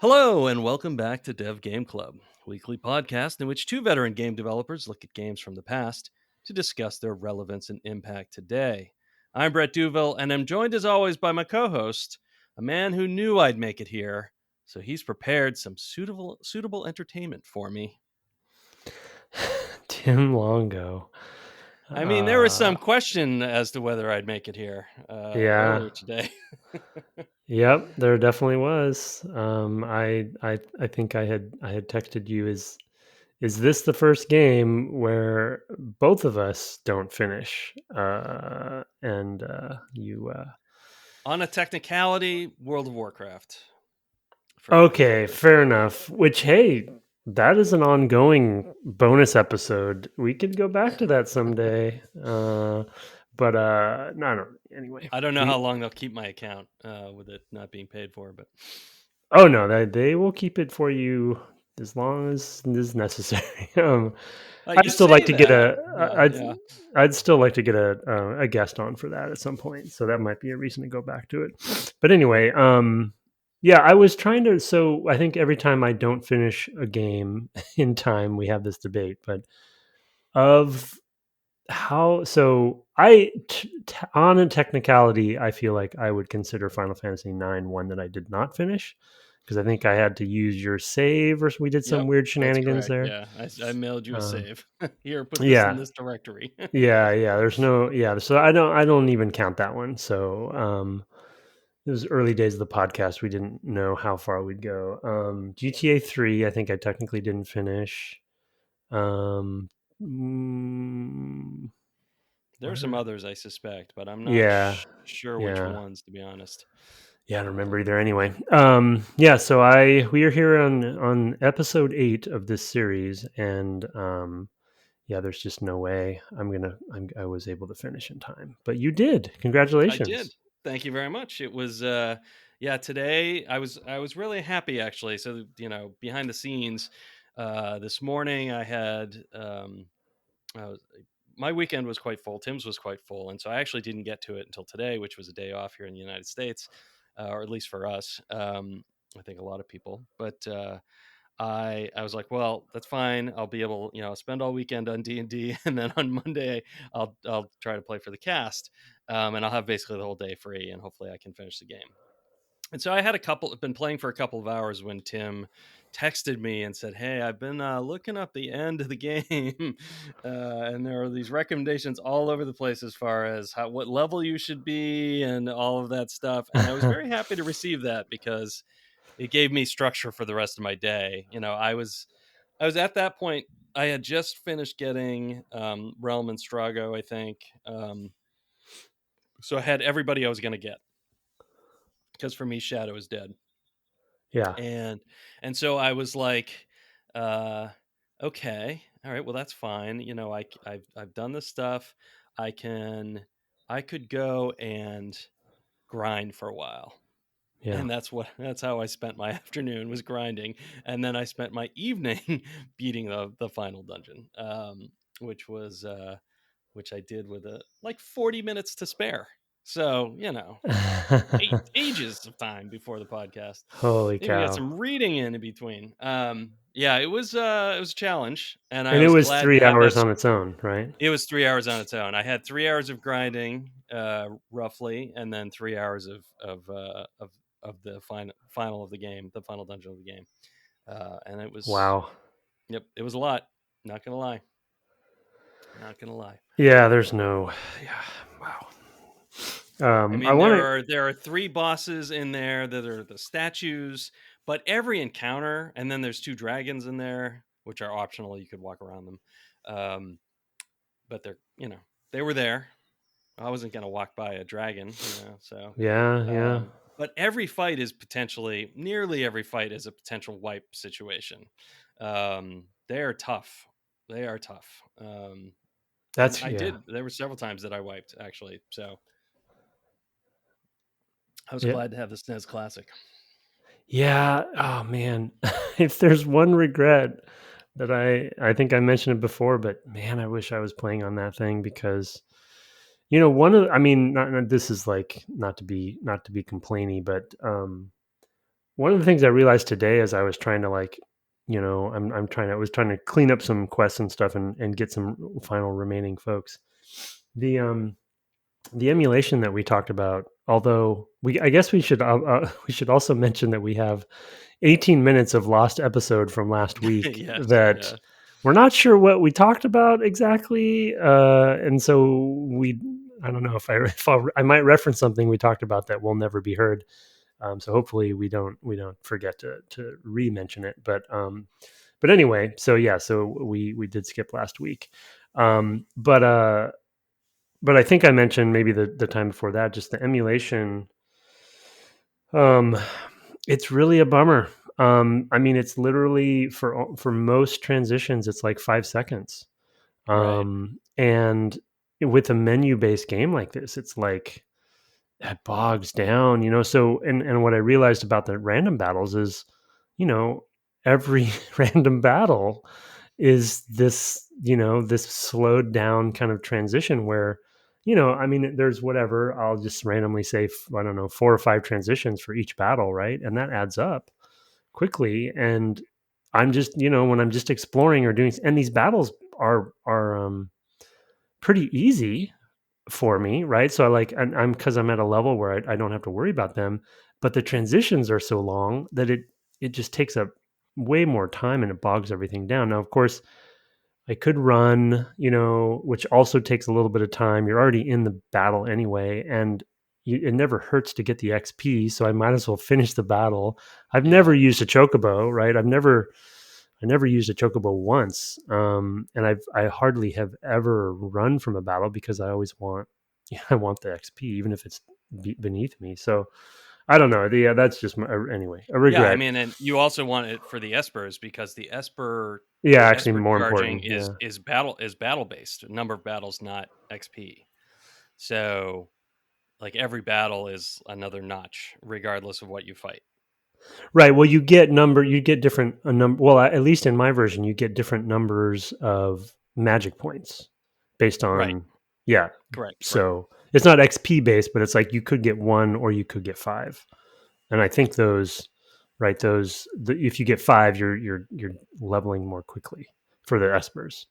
Hello, and welcome back to Dev Game Club, a weekly podcast in which two veteran game developers look at games from the past to discuss their relevance and impact today. I'm Brett Duville, and I'm joined as always by my co-host, a man who knew I'd make it here, so he's prepared some suitable entertainment for me. Tim Longo. I mean, there was some question as to whether I'd make it here earlier today. Yep, there definitely was. I think I had texted you, is this the first game where both of us don't finish? And you On a technicality, World of Warcraft. Okay, fair enough. Which, hey, that is an ongoing bonus episode. We could go back to that someday. But no, I don't. Anyway, I don't know how long they'll keep my account with it not being paid for, but oh no, they will keep it for you as long as is necessary. I'd still like to get I'd still like to get a guest on for that at some point, so that might be a reason to go back to it. But anyway, yeah, I was trying to. So I think every time I don't finish a game in time, we have this debate, but of how. So on a technicality, I feel like I would consider Final Fantasy IX one that I did not finish, because I think I had to use your save, or we did some weird shenanigans there. Yeah, I mailed you a save. Here, put this in this directory. yeah. There's no So I don't even count that one. So it was early days of the podcast. We didn't know how far we'd go. GTA 3, I think I technically didn't finish. There are some others I suspect, but I'm not sure which ones, to be honest. Yeah, I don't remember either. Anyway, yeah. So we are here on episode 8 of this series, and yeah, there's just no way I was able to finish in time, but you did. Congratulations! I did. Thank you very much. It was today I was really happy, actually. So behind the scenes, this morning I had my weekend was quite full. Tim's was quite full, and so I actually didn't get to it until today, which was a day off here in the United States, or at least for us. I think a lot of people, but I was like, well, that's fine. I'll be able, spend all weekend on D&D, and then on Monday I'll try to play for the cast, and I'll have basically the whole day free, and hopefully I can finish the game. And so I had been playing for a couple of hours when Tim texted me and said, hey, I've been looking up the end of the game, and there are these recommendations all over the place as far as what level you should be and all of that stuff. And I was very happy to receive that, because it gave me structure for the rest of my day. I was at that point. I had just finished getting Relm and Strago, I think. So I had everybody I was going to get, because for me, Shadow is dead. Yeah. And so I was like, okay, all right, well, that's fine. I've done this stuff. I could go and grind for a while. Yeah. And that's how I spent my afternoon, was grinding. And then I spent my evening beating the final dungeon, which I did with 40 minutes to spare. So, ages of time before the podcast. Holy Maybe cow. got some reading in between. Yeah, it was a challenge, and it was glad 3 hours on its own, right? It was 3 hours on its own. I had 3 hours of grinding, roughly, and then 3 hours of the final of the game, the final dungeon of the game, and it was Yep, it was a lot. Not gonna lie. Yeah, there's no. Yeah, wow. I mean, there are 3 bosses in there that are the statues, but every encounter, and then there's 2 dragons in there, which are optional. You could walk around them, but they were there. I wasn't gonna walk by a dragon, so yeah. But nearly every fight is a potential wipe situation. They are tough. There were several times that I wiped, actually. So I was glad to have the SNES Classic. Yeah. Oh man, if there's one regret that I think I mentioned it before, but man, I wish I was playing on that thing, because this is like not to be complainy, but one of the things I realized today as I was trying to like, I was trying to clean up some quests and stuff and get some final remaining folks. The emulation that we talked about, although I guess we should also mention that we have 18 minutes of lost episode from last week Yes, that yeah. we're not sure what we talked about exactly, and so I don't know if I might reference something we talked about that will never be heard. So hopefully we don't forget to re-mention it. But anyway, so yeah, so we did skip last week, um, but uh, but I think I mentioned maybe the time before that, just the emulation. Um, it's really a bummer. I mean, it's literally for most transitions, it's like 5 seconds. Right. And with a menu based game like this, it's like it bogs down, So, and what I realized about the random battles is, you know, every random battle is this slowed down kind of transition where, I mean, there's whatever, I'll just randomly say, I don't know, 4 or 5 transitions for each battle, right? And that adds up quickly. And I'm just, when I'm just exploring or doing, and these battles are pretty easy for me, right? So I'm because I'm at a level where I don't have to worry about them, but the transitions are so long that it just takes up way more time and it bogs everything down. Now, of course, I could run, which also takes a little bit of time. You're already in the battle anyway, and it never hurts to get the XP, so I might as well finish the battle. I've never Yeah. used a chocobo, right? I never used a chocobo once, and I hardly have ever run from a battle because I always want I want the XP, even if it's beneath me. So I don't know. That's just anyway a Yeah, I regret. mean, and you also want it for the Espers because Yeah, the actually, Esper more charging important. Yeah. is battle based, number of battles, not XP. So like every battle is another notch, regardless of what you fight. Right. Well, you get different a number. Well, at least in my version, you get different numbers of magic points based Right. on, yeah. Correct. Right. So it's not XP based, but it's like you could get 1 or you could get 5. And I think right, if you get 5, you're leveling more quickly for the espers,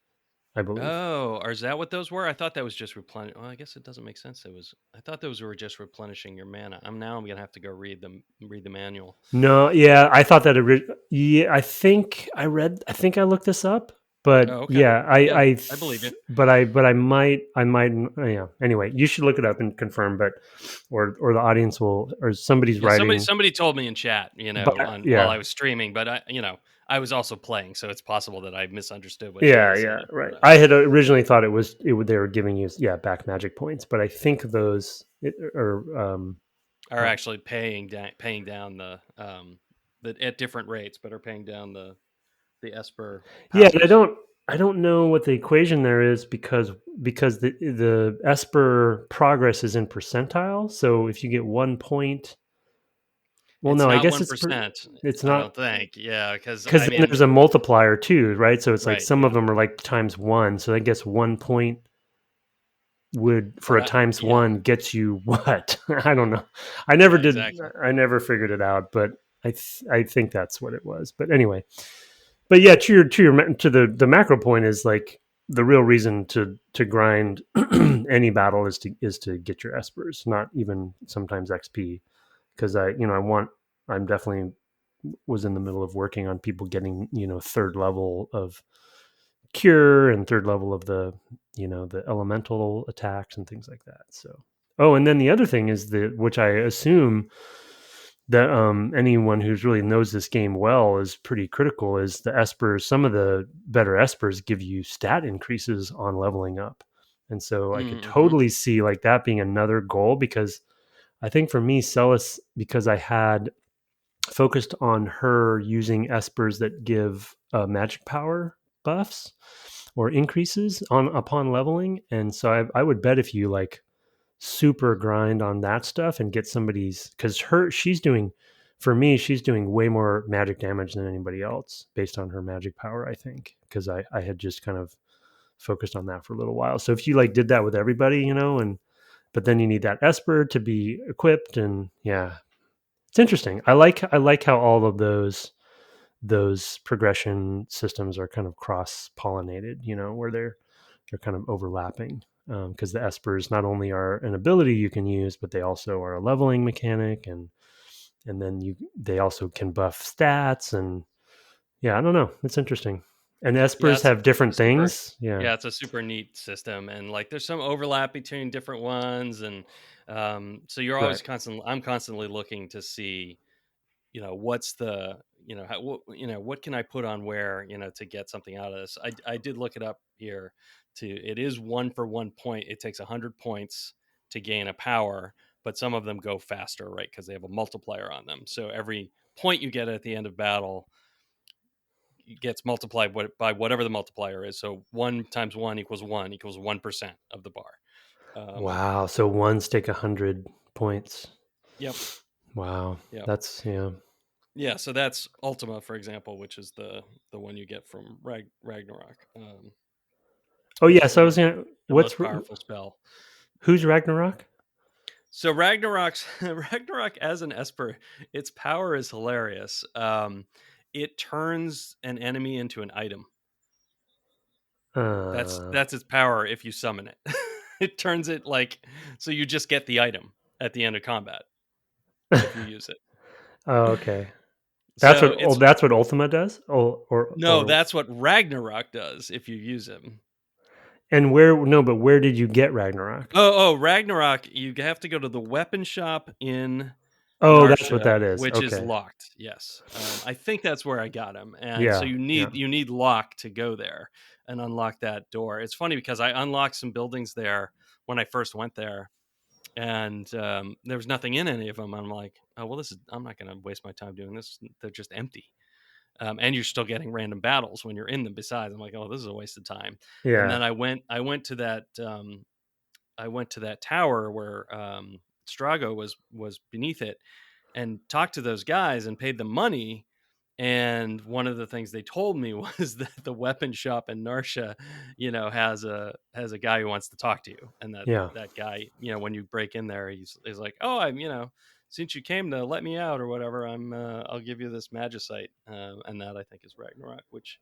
I believe. Oh, or is that what those were? I thought that was just replenish. Well, I guess it doesn't make sense. It was. I thought those were just replenishing your mana. I'm gonna have to go read the manual. No, yeah, I thought that. Yeah, I think I looked this up, but Oh, okay. yeah, Yeah, I believe you. but yeah. Anyway, you should look it up and confirm, but or the audience will, or somebody's Yeah, writing. somebody told me in chat, But on while yeah, I was streaming, but I was also playing, so it's possible that I misunderstood what chat yeah, was yeah, saying. right. But I had originally thought they were giving you, yeah, back magic points, but I think those are uh, actually paying down the at different rates, but are paying down the Esper yeah, powers. I don't know what the equation there is because the Esper progress is in percentile. So if you get 1 point, well, It's no, I not guess 1%, it's I not, don't think. Yeah, because because I then mean, there's a multiplier too, right? So it's like right, some of yeah, them are like times 1. So I guess 1 point would for but a times yeah, 1 gets you what? I don't know. yeah, exactly. I never figured it out, but I think that's what it was. But anyway, but yeah, to the macro point is like the real reason to grind any battle is to get your espers, not even sometimes XP, because I'm definitely was in the middle of working on people getting third level of cure and third level of the elemental attacks and things like that. So and then the other thing is which I assume that anyone who's really knows this game well is pretty critical is the espers. Some of the better espers give you stat increases on leveling up, and so I could Mm-hmm. totally see like that being another goal, because I think for me Celis, because I had focused on her using espers that give magic power buffs or increases on upon leveling, and so I would bet if you like super grind on that stuff and get somebody's, because she's doing, for me she's doing way more magic damage than anybody else based on her magic power, I think, because I had just kind of focused on that for a little while. So if you like did that with everybody, and but then you need that esper to be equipped, and yeah, It's interesting. I like how all of those progression systems are kind of cross pollinated. Where they're kind of overlapping. Because the espers not only are an ability you can use, but they also are a leveling mechanic, and then they also can buff stats, and yeah, I don't know. It's interesting. And Yeah, espers it's have different super. things. Yeah. Yeah, it's a super neat system, and like there's some overlap between different ones, and so you're Right. always constantly. I'm constantly looking to see, what's the, how, what can I put on where, to get something out of this. I did look it up here. It is 1 for 1 point. It takes 100 points to gain a power, but some of them go faster, right? Because they have a multiplier on them. So every point you get at the end of battle gets multiplied by whatever the multiplier is. So 1 times 1 equals 1 equals 1% of the bar. Wow. So ones take 100 points. Yep. Wow. Yep. That's yeah. Yeah. So that's Ultima, for example, which is the one you get from Ragnarok. Oh yeah. It's So I was gonna. the What's most powerful spell. who's Ragnarok? So Ragnarok's Ragnarok as an Esper, its power is hilarious. It turns an enemy into an item. That's Uh. that's its power if you summon it. It turns it so you just get the item at the end of combat if you use it. Oh, okay. That's So what. Oh, it's that's what Ultima does. Oh, no, that's what Ragnarok does if you use him. and where? No, but where did you get Ragnarok? Oh, Ragnarok, you have to go to the weapon shop in Oh, that's what Narsha, that is. which is Okay. locked. Yes, I think that's where I got him, and so Yeah. you Yeah. need lock to go there and unlock that door. It's funny because I unlocked some buildings there when I first went there, and there was nothing in any of them. I'm like, oh well, I'm not going to waste my time doing this. They're just empty, and you're still getting random battles when you're in them. Besides, I'm like, oh, this is a waste of time. And Yeah. then I went to that tower where Strago was beneath it, and talked to those guys and paid them money. And one of the things they told me was that the weapon shop in Narsha, has a guy who wants to talk to you, and Yeah. that guy, when you break in there, he's like, oh, since you came to let me out or whatever, I'll give you this magicite, and that I think is Ragnarok, which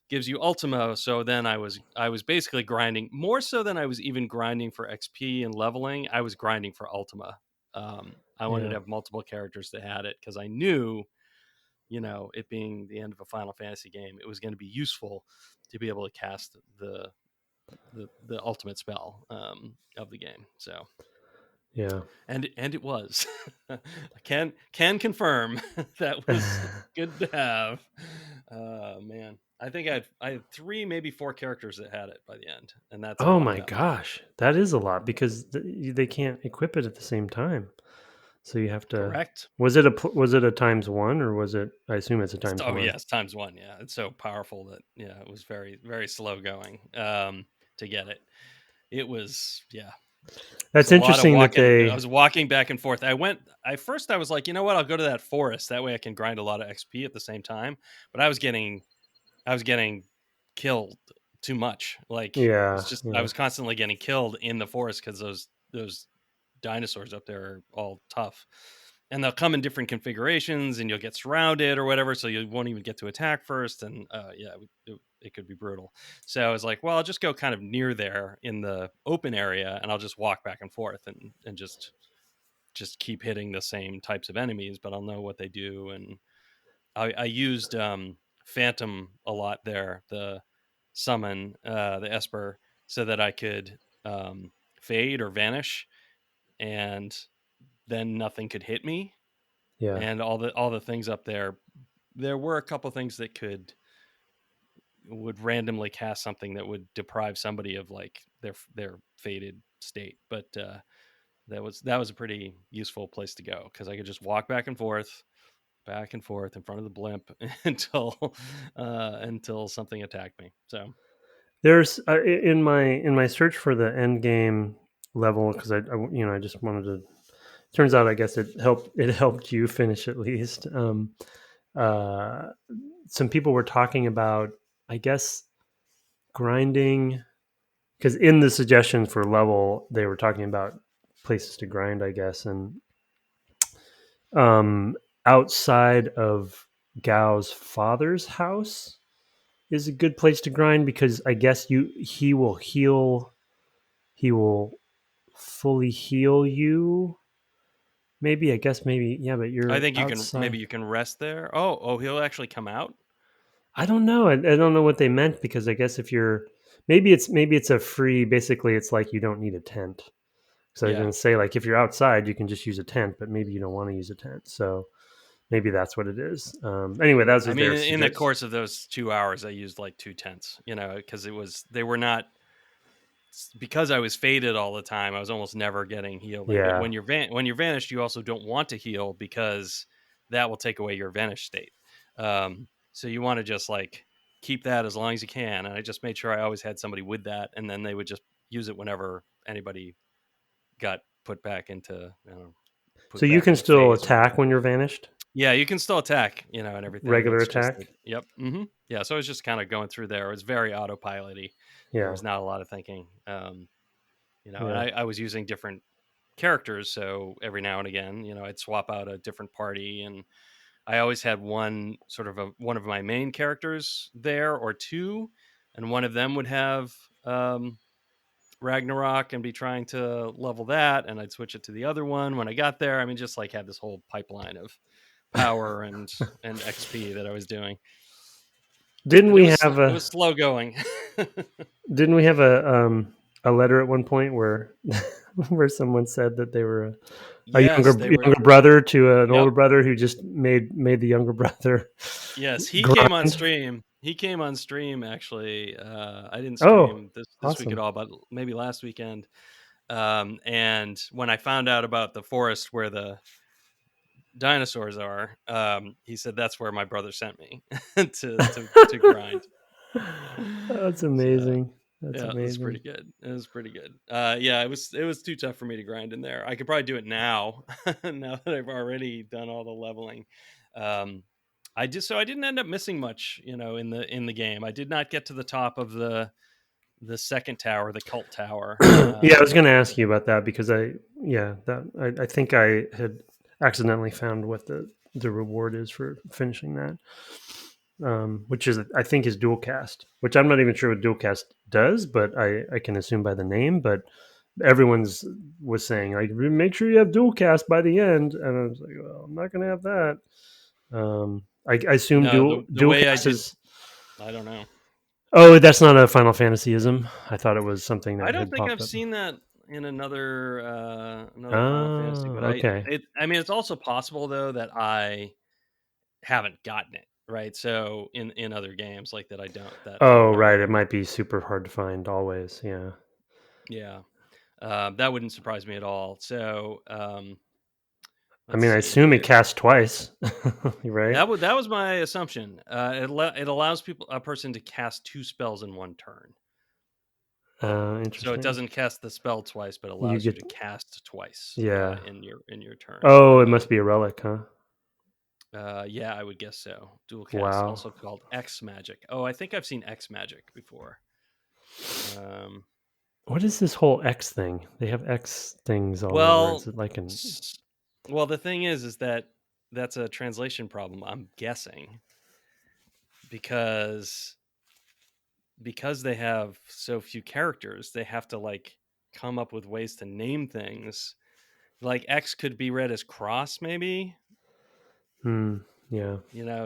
gives you Ultimo. So then I was basically grinding more so than I was even grinding for XP and leveling. I was grinding for Ultima. I wanted Yeah. to have multiple characters that had it because I knew, it being the end of a Final Fantasy game, it was going to be useful to be able to cast the ultimate spell of the game. So Yeah. and it was. I can confirm that was good to have. Man, I think I had 3, maybe 4 characters that had it by the end, and that's Oh all I've my got. gosh, that is a lot because they can't equip it at the same time. So you have to. Correct. Was it a times one or was it? I assume it's a times Oh one. yes, times 1. Yeah, it's so powerful that it was very very slow going to get it. It was It was That's a lot of interesting that walking. I they. was walking back and forth. I was like, you know what? I'll go to that forest. That way I can grind a lot of XP at the same time. But I was getting killed too much. Like Yeah. I Yeah. was constantly getting killed in the forest because those dinosaurs up there are all tough. And they'll come in different configurations, and you'll get surrounded or whatever, so you won't even get to attack first. And it could be brutal. So I was like, well, I'll just go kind of near there in the open area, and I'll just walk back and forth and just keep hitting the same types of enemies, but I'll know what they do. And I used Phantom a lot there, the summon, the Esper, so that I could fade or vanish, and then nothing could hit me. Yeah. And all the things up there, there were a couple things that would randomly cast something that would deprive somebody of like their faded state. But that was a pretty useful place to go because I could just walk back and forth in front of the blimp until something attacked me. So There's in my search for the end game level because I just wanted to. Turns out I guess it helped you finish at least. Uh, some people were talking about I guess grinding because in the suggestions for level they were talking about places to grind I guess, and outside of Gao's father's house is a good place to grind because I guess he will heal. He will fully heal you. Maybe, I guess, maybe, yeah, but I you're think outside. you can rest there. Oh, he'll actually come out. I don't know. I don't know what they meant because I guess if you're maybe it's a free. Basically, it's like you don't need a tent. So I was Yeah. going to say like if you're outside, you can just use a tent, but maybe you don't want to use a tent. So maybe that's what it is. Anyway, that was I mean, their in the suggestion. course of those 2 hours, I used like 2 tents, because they were not, because I was faded all the time. I was almost never getting healed. And Yeah. when you're vanished, you also don't want to heal because that will take away your vanished state. So you want to just like keep that as long as you can. And I just made sure I always had somebody with that, and then they would just use it whenever anybody got put back into, So put you back can into still phase or attack whatever. when you're vanished. Yeah, you can still attack, and everything. Regular It's just that, attack. yep. Yeah, so I was just kind of going through there. It was very autopilot-y. There Yeah. was not a lot of thinking. And Yeah. I was using different characters, so every now and again, I'd swap out a different party, and I always had one of my main characters there, or two, and one of them would have Ragnarok and be trying to level that, and I'd switch it to the other one when I got there. I mean, just like had this whole pipeline of power and XP that I was doing, Didn't but it we was have it a was slow going. didn't we have a letter at one point where where someone said that they were a Yes, they were. younger brother to an Yep. older brother who just made the younger brother Yes, he came on grind. stream. He came on stream actually. I didn't Oh, stream this week at awesome. all, but maybe last weekend. And when I found out about the forest where the dinosaurs are, he said that's where my brother sent me to grind. That's So amazing. That's yeah, it was amazing. pretty good. It was pretty good. Yeah, it was too tough for me to grind in there. I could probably do it now, now that I've already done all the leveling. Um, I didn't end up missing much, in the game. I did not get to the top of the second tower, the cult tower. Yeah, I was going to ask you about that because I think I had accidentally found what the reward is for finishing that, which is I think is Dualcast, which I'm not even sure what Dualcast does, but I can assume by the name. But everyone's was saying like make sure you have Dualcast by the end, and I was like, well, I'm not going to have that. I assume No, the way I Dualcast did, is. I don't know. Oh, that's not a Final Fantasyism. I thought it was something I that don't had think popped I've up. seen that in another Final Fantasy, Oh, but okay. I mean, it's also possible though that I haven't gotten it right. So in other games like that, I don't Oh, know. right. It might be super hard to find always. Yeah. Yeah, that wouldn't surprise me at all. So I let's mean, I see assume it here. casts twice, right? That was my assumption. It allows a person to cast two spells in one turn. So it Interesting. doesn't cast the spell twice, but You allows you get, to cast twice yeah. in your turn. Oh, it must be a relic, huh? Yeah, I would guess so. Dual cast, Wow. also called X magic. Oh, I think I've seen X magic before. Um, What is this whole X thing? They have X things all over. Is well, it like an. s- well, the thing is that that's a translation problem. I'm guessing because they have so few characters, they have to like come up with ways to name things. Like X could be read as cross, maybe. Hmm. Yeah.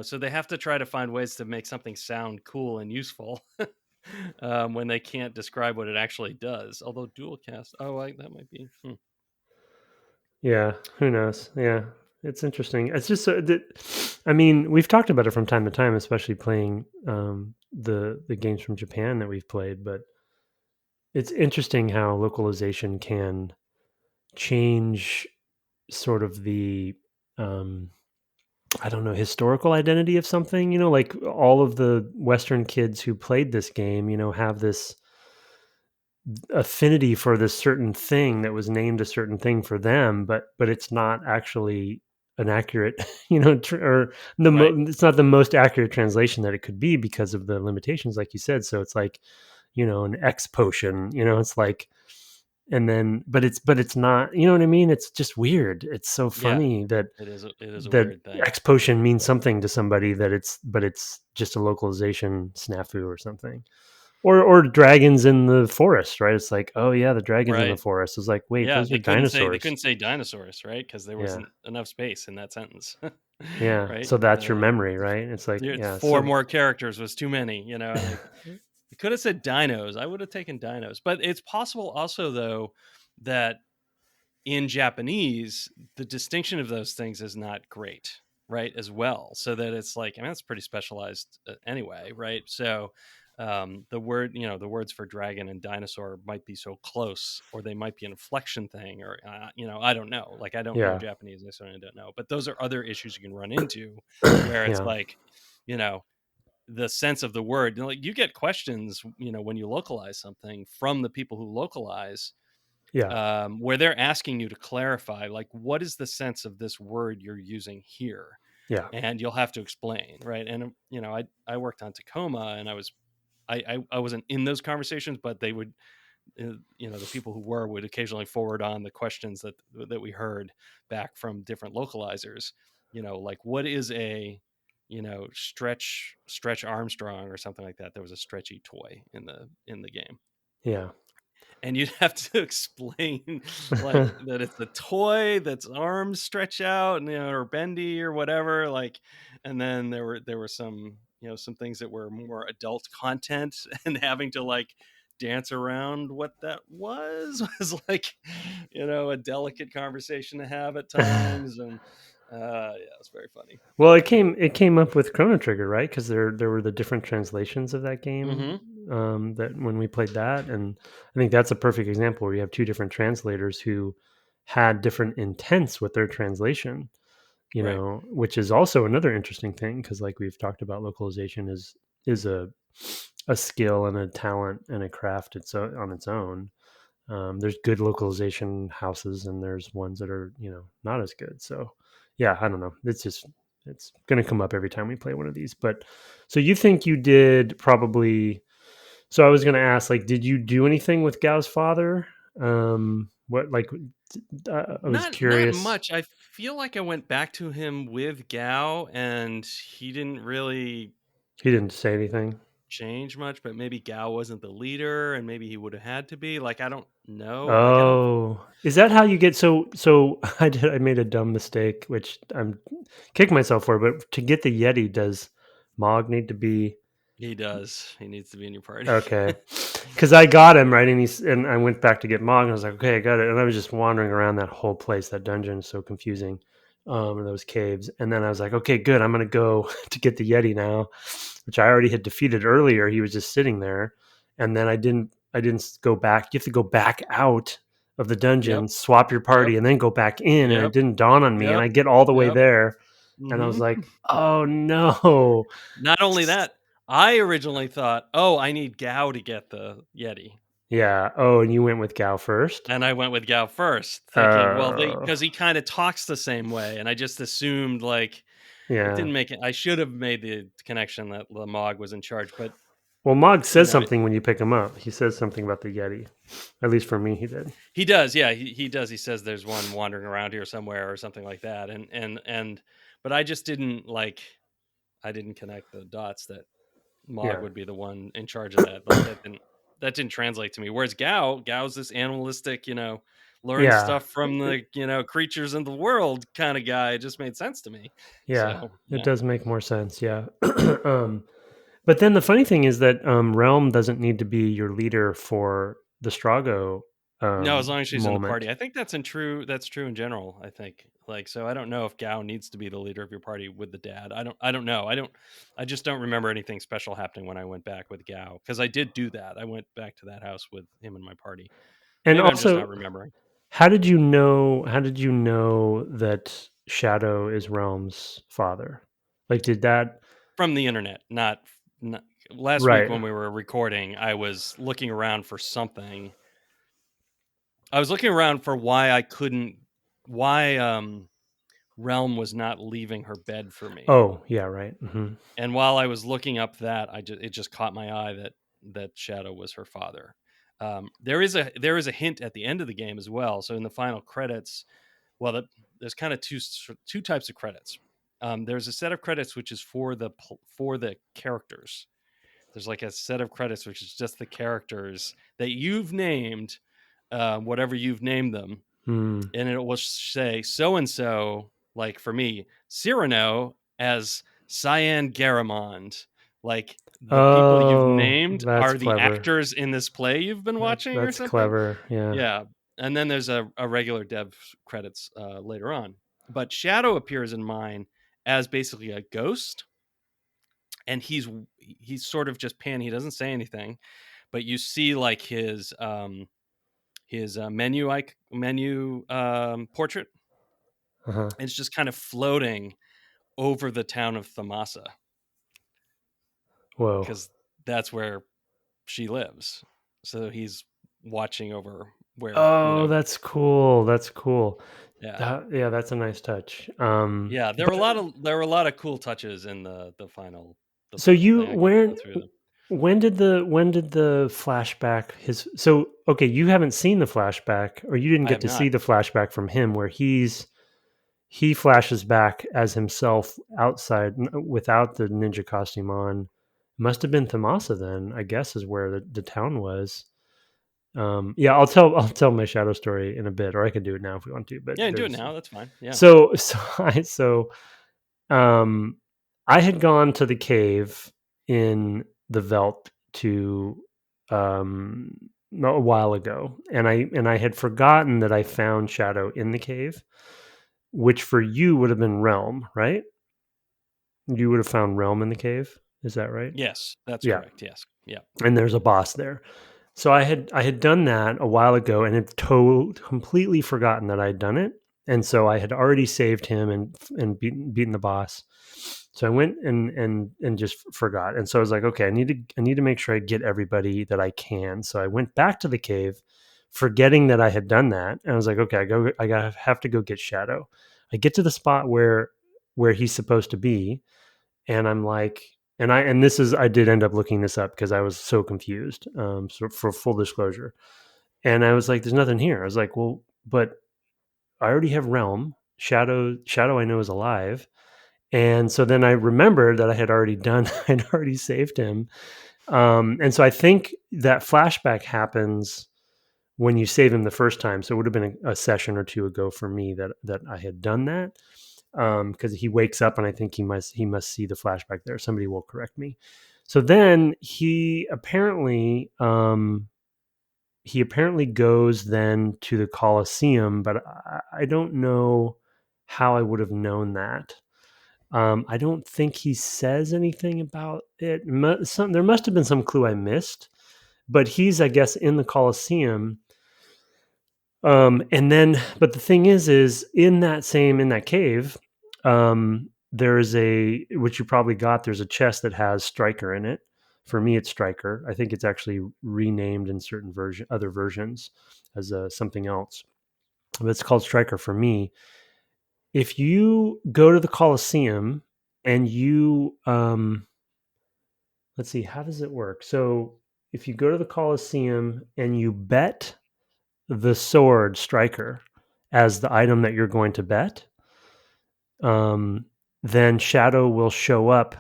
So they have to try to find ways to make something sound cool and useful when they can't describe what it actually does. Although dual cast, that might be. Yeah. Who knows? Yeah. It's interesting. It's just that, I mean, we've talked about it from time to time, especially playing the games from Japan that we've played, but it's interesting how localization can change sort of the um I don't know, historical identity of something, like all of the Western kids who played this game, have this affinity for this certain thing that was named a certain thing for them, but it's not actually an accurate, or Right. it's not the most accurate translation that it could be because of the limitations, like you said. So it's like, an X potion, it's like and then but it's not, you know what I mean? It's just weird. It's so Yeah, funny that it is a that weird thing. X potion means something to somebody that it's just a localization snafu or something. Or dragons in the forest, right? It's like, oh yeah, the dragons in the Right. forest. It's like, wait, Yeah, those are they dinosaurs. couldn't say dinosaurs, right? Because there Yeah. wasn't enough space in that sentence, Yeah. right? So that's your memory, right? It's like, yeah. Four So more characters was too many, like you could have said dinos. I would have taken dinos, but it's possible also though that in Japanese the distinction of those things is not great, right? As well, so that it's like, I mean, that's pretty specialized anyway, right? So the word, the words for dragon and dinosaur might be so close, or they might be an inflection thing, or I don't know. Like, I don't know yeah. Japanese, I certainly don't know. But those are other issues you can run into, where it's Yeah. like, you know, the sense of the word. Like, you get questions, when you localize something from the people who localize, Yeah. where they're asking you to clarify, like, what is the sense of this word you're using here, Yeah. and you'll have to explain, right? And I worked on Tacoma, and I wasn't in those conversations, but they would, the people who were would occasionally forward on the questions that we heard back from different localizers. Like, what is a stretch Armstrong or something like that. There was a stretchy toy in the game, Yeah. and you'd have to explain like that it's a toy that's arms stretch out, and or bendy or whatever, like. And then there were some, some things that were more adult content, and having to like dance around what that was like, a delicate conversation to have at times. And yeah, it's very funny. Well, it came up with Chrono Trigger, right? Because there were the different translations of that game, Mm-hmm. that when we played that, and I think that's a perfect example where you have two different translators who had different intents with their translation. Right. Which is also another interesting thing because, like we've talked about, localization is a skill and a talent and a craft on its own. There's good localization houses, and there's ones that are not as good. So yeah, I don't know. It's going to come up every time we play one of these. But so you think you did probably? So I was going to ask, like, did you do anything with Gao's father? What like I was Not curious. much. I feel like I went back to him with Gao, and he didn't really He didn't say anything. change much, but maybe Gao wasn't the leader, and maybe he would have had to be. Like, I don't know. Like, I don't. Oh, is that how you get so I made a dumb mistake, which I'm kicking myself for, but to get the Yeti, does Mog need to be He does. He needs to be in your party. okay? Because I got him right, and I went back to get Mog, and I was like, okay, I got it, and I was just wandering around that whole place. That dungeon is so confusing, and those caves, and then I was like, okay, good, I'm gonna go to get the Yeti now, which I already had defeated earlier. He was just sitting there, and then I didn't go back. You have to go back out of the Yep. dungeon, swap your Yep. party, and then go back in, and it Yep. didn't dawn on me, and Yep. I get all the way Yep. there, and I was Hmm. like, oh no. Not only that, I originally thought, oh, I need Gao to get the Yeti. Yeah. Oh, and you went with Gao first? And I went with Gao first, thinking, well, Oh, because he kind of talks the same way, and I just assumed, like, it yeah. didn't make it. I should have made the connection that Lamog was in charge, but Well, Mog says it, something when you pick him up. He says something about the Yeti. At least for me, he did. he does. Yeah, he does. He says there's one wandering around here somewhere or something like that, and but I just didn't like. I didn't connect the dots that Mog Yeah. would be the one in charge of that. Like, that didn't translate to me. Whereas Gao's this animalistic, learn Yeah. stuff from the creatures in the world kind of guy. It just made sense to me. Yeah. So It yeah. does make more sense. Yeah. um, but then the funny thing is that Realm doesn't need to be your leader for the Strago No, as long as she's in the moment. party. I think that's true in general, I think. Like, so I don't know if Gao needs to be the leader of your party with the dad. I don't know. I just don't remember anything special happening when I went back with Gao, because I did do that. I went back to that house with him and my party. And Maybe I'm just also, not remembering. how did you know that Shadow is Realm's father? Like, did that From the internet, not last week right? when we were recording, I was looking around for something. I was looking around for why Relm was not leaving her bed for me. Oh, yeah, right. Hmm. And while I was looking up that, it just caught my eye that Shadow was her father. There is a hint at the end of the game as well. So in the final credits, there's kind of two types of credits. There's a set of credits which is for the characters. There's like a set of credits which is just the characters that you've named, whatever you've named them, and it will say so and so. Like for me, Cyrano as Cyan Garamond. Like the people you've named that's are the clever. actors in this play you've been watching or That's something. clever. Yeah. Yeah. And then there's a regular dev credits later on. But Shadow appears in mine as basically a ghost. And he's sort of just he doesn't say anything, but you see like his menu portrait. Uh-huh. It's just kind of floating over the town of Thamasa. Whoa. Because that's where she lives. So he's watching over where. Oh, that's cool. That's cool. Yeah. Yeah, that's a nice touch. Yeah, there were a lot of cool touches in the final. So you thing. I can go through them. when did the flashback okay, you haven't seen the flashback, or you didn't get to see the flashback from him where he flashes back as himself outside without the ninja costume on. Must have been Thamasa then, I guess, is where the town was. Yeah, I'll tell my shadow story in a bit, or I can do it now if we want to. But yeah, do it now. That's fine. Yeah. So I had gone to the cave in the Veldt a while ago, and I had forgotten that I found Shadow in the cave, which for you would have been Relm, right? You would have found Relm in the cave. Is that right? Yes, that's correct. Yes. Yeah. And there's a boss there. So I had done that a while ago and had completely forgotten that I'd done it. And so I had already saved him and beaten the boss. So I went and just forgot. And so I was like, okay, I need to make sure I get everybody that I can. So I went back to the cave, forgetting that I had done that. And I was like, okay, I have to go get Shadow. I get to the spot where he's supposed to be, and I'm like, I did end up looking this up because I was so confused. So for full disclosure, and I was like, "There's nothing here." I was like, "Well, but I already have Relm. Shadow. I know is alive." And so then I remembered that I'd already saved him. And so I think that flashback happens when you save him the first time. So it would have been a session or two ago for me that I had done that. Because he wakes up and I think he must see the flashback there. Somebody will correct me. So then he apparently goes then to the Colosseum, but I don't know how I would have known that. I don't think he says anything about it. There must have been some clue I missed, but he's, I guess, in the Colosseum. And then, but the thing is in that cave, there's which you probably got, there's a chest that has Striker in it. For me, it's Striker. I think it's actually renamed in certain other versions as something else, but it's called Striker for me. If you go to the Colosseum and you, let's see, how does it work? So if you go to the Colosseum and you bet the sword Striker as the item that you're going to bet, then Shadow will show up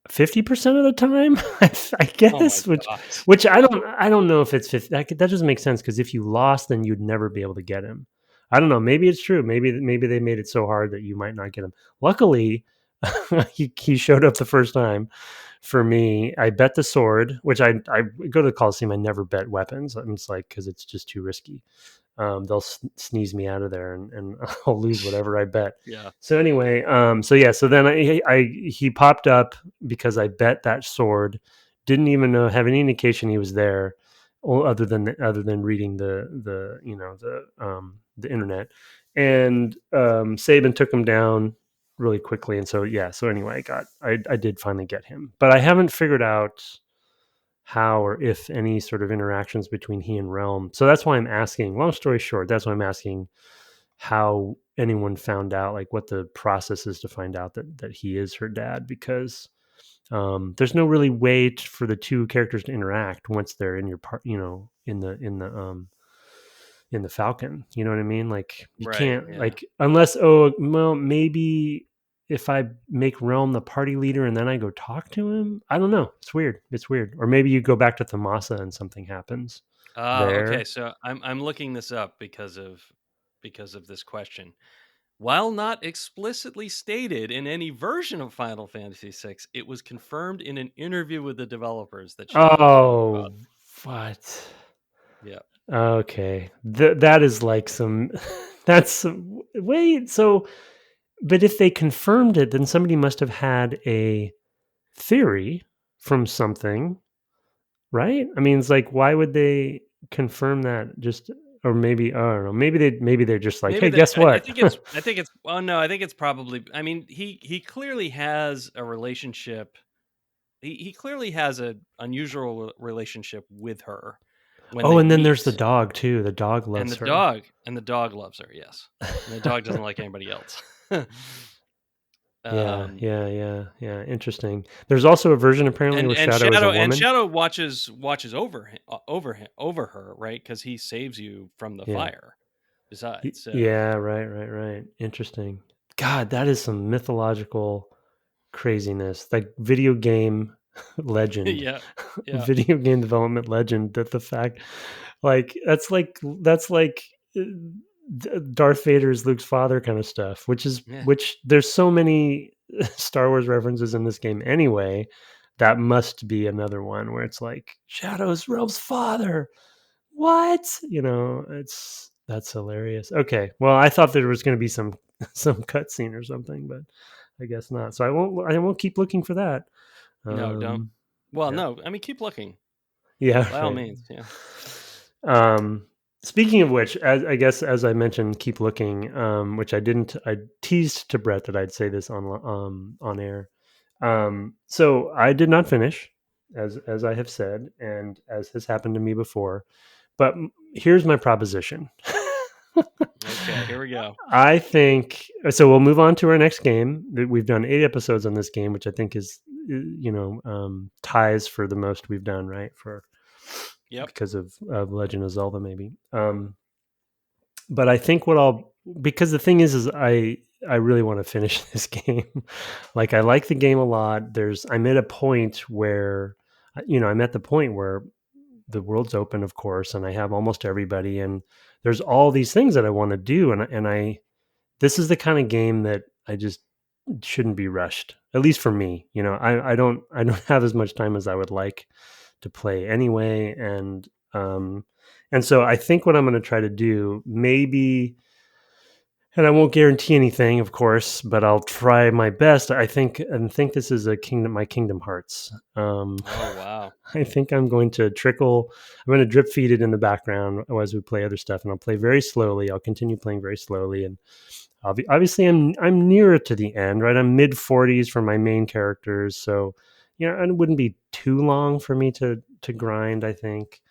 50% of the time, I guess. Which I don't know if it's 50. That doesn't make sense, because if you lost, then you'd never be able to get him. I don't know. Maybe it's true. Maybe they made it so hard that you might not get him. Luckily, he showed up the first time. For me, I bet the sword, which I go to the Coliseum. I never bet weapons. I'm just like, because it's just too risky. They'll sneeze me out of there, and I'll lose whatever I bet. Yeah. So anyway, so then he popped up because I bet that sword. Didn't even have any indication he was there, other than reading the internet. And Saban took him down really quickly, and so anyway, I did finally get him, but I haven't figured out how or if any sort of interactions between he and Relm. So that's why I'm asking. Long story short, that's why I'm asking how anyone found out, like what the process is to find out that he is her dad, because There's no really way for the two characters to interact once they're in your part, in the Falcon. You know what I mean? Like you Right. can't Yeah. like unless maybe if I make Relm the party leader and then I go talk to him. I don't know. It's weird. It's weird. Or maybe you go back to Thamasa and something happens Okay. there. So I'm looking this up because of this question. While not explicitly stated in any version of Final Fantasy VI, it was confirmed in an interview with the developers that Shadow is Relm's Oh, father. what? Yeah. Okay. That is like some that's wait, so but if they confirmed it, then somebody must have had a theory from something, right? I mean, it's like why would they confirm that just or maybe I don't know. Maybe they're just like, Maybe "Hey, they guess what?" I think it's well no, I think it's probably I mean, he clearly has a relationship. He clearly has a unusual relationship with her when Oh, they and then there's the meet. dog too. The dog And loves her. the dog loves her, yes. And the dog doesn't like anybody else. Yeah, um yeah, yeah, yeah. Interesting. There's also a version apparently where Shadow is a And woman. Shadow watches over her, right? Because he saves you from the Yeah. fire. Besides, so Yeah, right, right, right. Interesting. God, that is some mythological craziness. Like video game legend, yeah, yeah, video game development legend that the fact like that's like uh, Darth Vader is Luke's father kind of stuff, yeah, which there's so many Star Wars references in this game anyway. That must be another one where it's like Shadow's Realm's father. What? That's hilarious. Okay. Well, I thought there was going to be some some cutscene or something, but I guess not. So I won't keep looking for that. no, don't. Um Well, yeah. no, I mean, keep looking Yeah, by all right. means. Yeah, Um speaking of which, as I guess as I mentioned, keep looking, which I teased to Brett that I'd say this on air. So I did not finish as I have said and as has happened to me before. But here's my proposition. okay, here we go. I think so. We'll move on to our next game. We've done 8 episodes on this game, which I think is, ties for the most we've done, right? For Yep. because of Legend of Zelda, maybe. But I think what I'll because the thing is I really want to finish this game. Like I like the game a lot. I'm at a point where, I'm at the point where the world's open, of course, and I have almost everybody, and there's all these things that I want to do, and I this is the kind of game that I just shouldn't be rushed. At least for me, I don't have as much time as I would like to play anyway, and so I think what I'm going to try to do maybe and I won't guarantee anything, of course, but I'll try my best. I think this is my Kingdom Hearts. Oh wow. I think I'm going to trickle. I'm going to drip feed it in the background as we play other stuff, and I'll play very slowly. I'll continue playing very slowly, and obviously I'm nearer to the end, right? I'm mid 40s for my main characters, so it wouldn't be too long for me to grind. I think.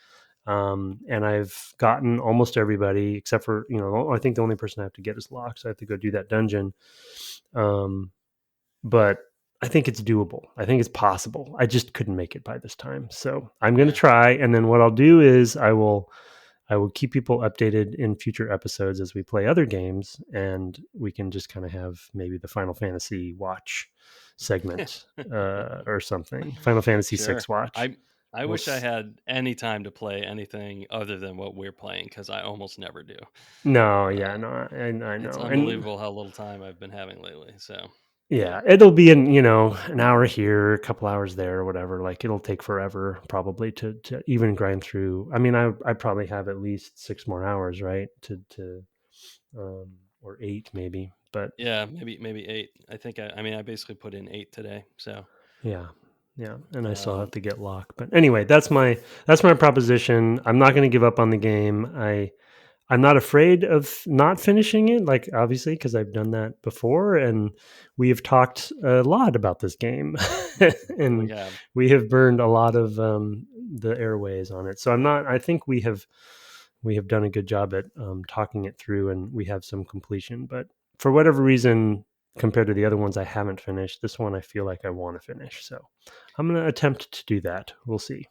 And I've gotten almost everybody except for I think the only person I have to get is Locke, so I have to go do that dungeon. Um, but I think it's doable. I think it's possible. I just couldn't make it by this time, so I'm going to Yeah. try. And then what I'll do is I will keep people updated in future episodes as we play other games, and we can just kind of have maybe the Final Fantasy Watch segment or something. Final Fantasy Sure. 6 Watch. I We'll wish I had any time to play anything other than what we're playing because I almost never do. No, yeah, Uh, no, I it's know, and unbelievable how little time I've been having lately. So, yeah. yeah, it'll be in an hour here, a couple hours there, or whatever. Like it'll take forever probably to even grind through. I mean, I probably have at least 6 more hours, right? Um, or 8 maybe, but Yeah, maybe 8. I mean I basically put in 8 today. So, yeah, yeah, and I still have um to get locked. But anyway, that's my proposition. I'm not going to give up on the game. I'm not afraid of not finishing it, like obviously because I've done that before, and we have talked a lot about this game, we and have. we have burned a lot of the airways on it. So I'm not. I think we have done a good job at talking it through, and we have some completion. But for whatever reason, compared to the other ones I haven't finished. This one I feel like I want to finish, so I'm going to attempt to do that. We'll see.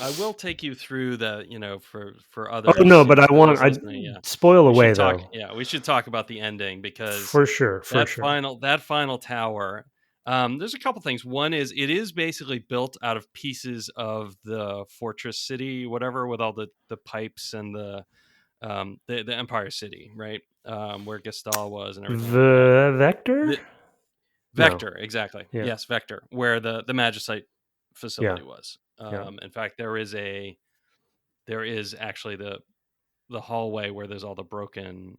I will take you through the, for Oh others no, but for those I listening. Yeah, spoil we away should talk. though. Yeah, we should talk about the ending because For sure, for sure. that final tower. There's a couple things. One is it is basically built out of pieces of the fortress city, whatever, with all the pipes and the Empire City, right, where Gestal was and everything like that. The Vector? The, No. Vector, exactly. Yeah. Yes, Vector, where the Magicite Yeah. facility was. Yeah. In fact, there is actually the hallway where there's all the broken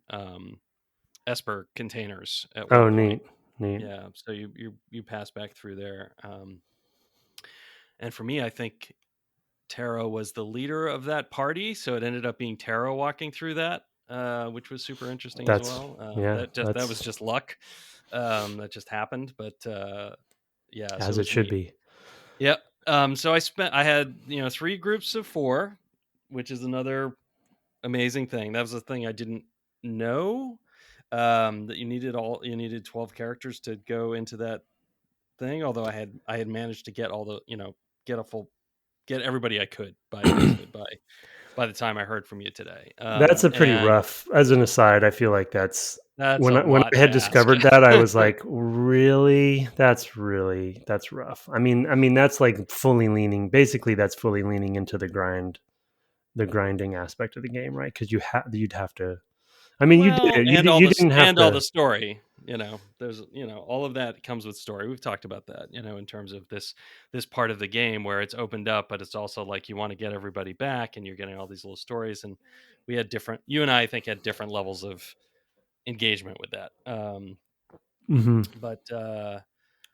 Esper containers at one Oh, point. neat. Yeah, so you pass back through there. And for me, I think Taro was the leader of that party, so it ended up being Taro walking through that, which was super interesting as That's well. yeah. That was just luck. That just happened, but yeah, so it as it was should neat. be. Yep. So I had 3 groups of 4, which is another amazing thing. That was the thing I didn't know, that you needed 12 characters to go into that thing. Although I had managed to get all the get everybody I could by the time I heard from you today. That's a pretty And rough. As an aside, I feel like that's that's a when lot I to had ask. discovered that, I was like, really? That's rough. I mean that's like fully leaning. Basically, that's fully leaning into the grinding aspect of the game, right? Because you'd have to. I mean, you did Well, it. and You didn't have all the to. story. There's all of that comes with story. We've talked about that. In terms of this part of the game where it's opened up, but it's also like you want to get everybody back, and you're getting all these little stories. And we had different. You and I think had different levels of engagement with that. Mm-hmm. But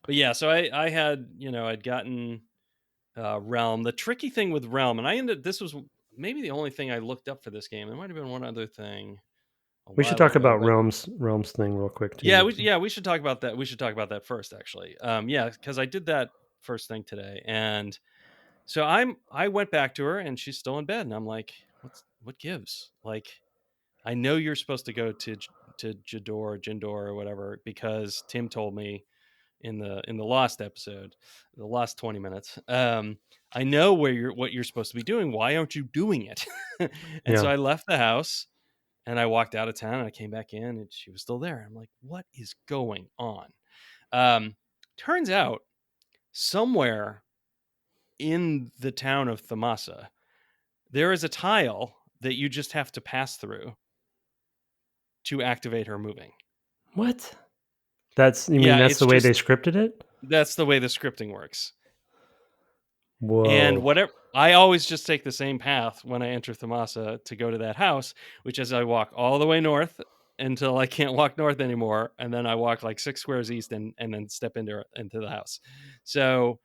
yeah, so I had I'd gotten Relm. The tricky thing with Relm, and this was maybe the only thing I looked up for this game. There might have been one other thing a We should while talk ago, about but Realms thing real quick too. we should talk about that. We should talk about that first, actually. Yeah, because I did that first thing today, and so I went back to her, and she's still in bed, and I'm like, what gives? Like, I know you're supposed to go to Jindor or whatever, because Tim told me in the Lost episode, the last 20 minutes. I know what you're supposed to be doing. Why aren't you doing it? And so Yeah. I left the house and I walked out of town, and I came back in and she was still there. I'm like, what is going on? Turns out somewhere in the town of Thamasa, there is a tile that you just have to pass through to activate her moving. What? Yeah, That's it's the way they just scripted it? that's the way the scripting works. And Whoa. whatever, I always just take the same path when I enter Thamasa to go to that house, which is I walk all the way north until I can't walk north anymore, and then I walk like 6 squares east and then step into the house. So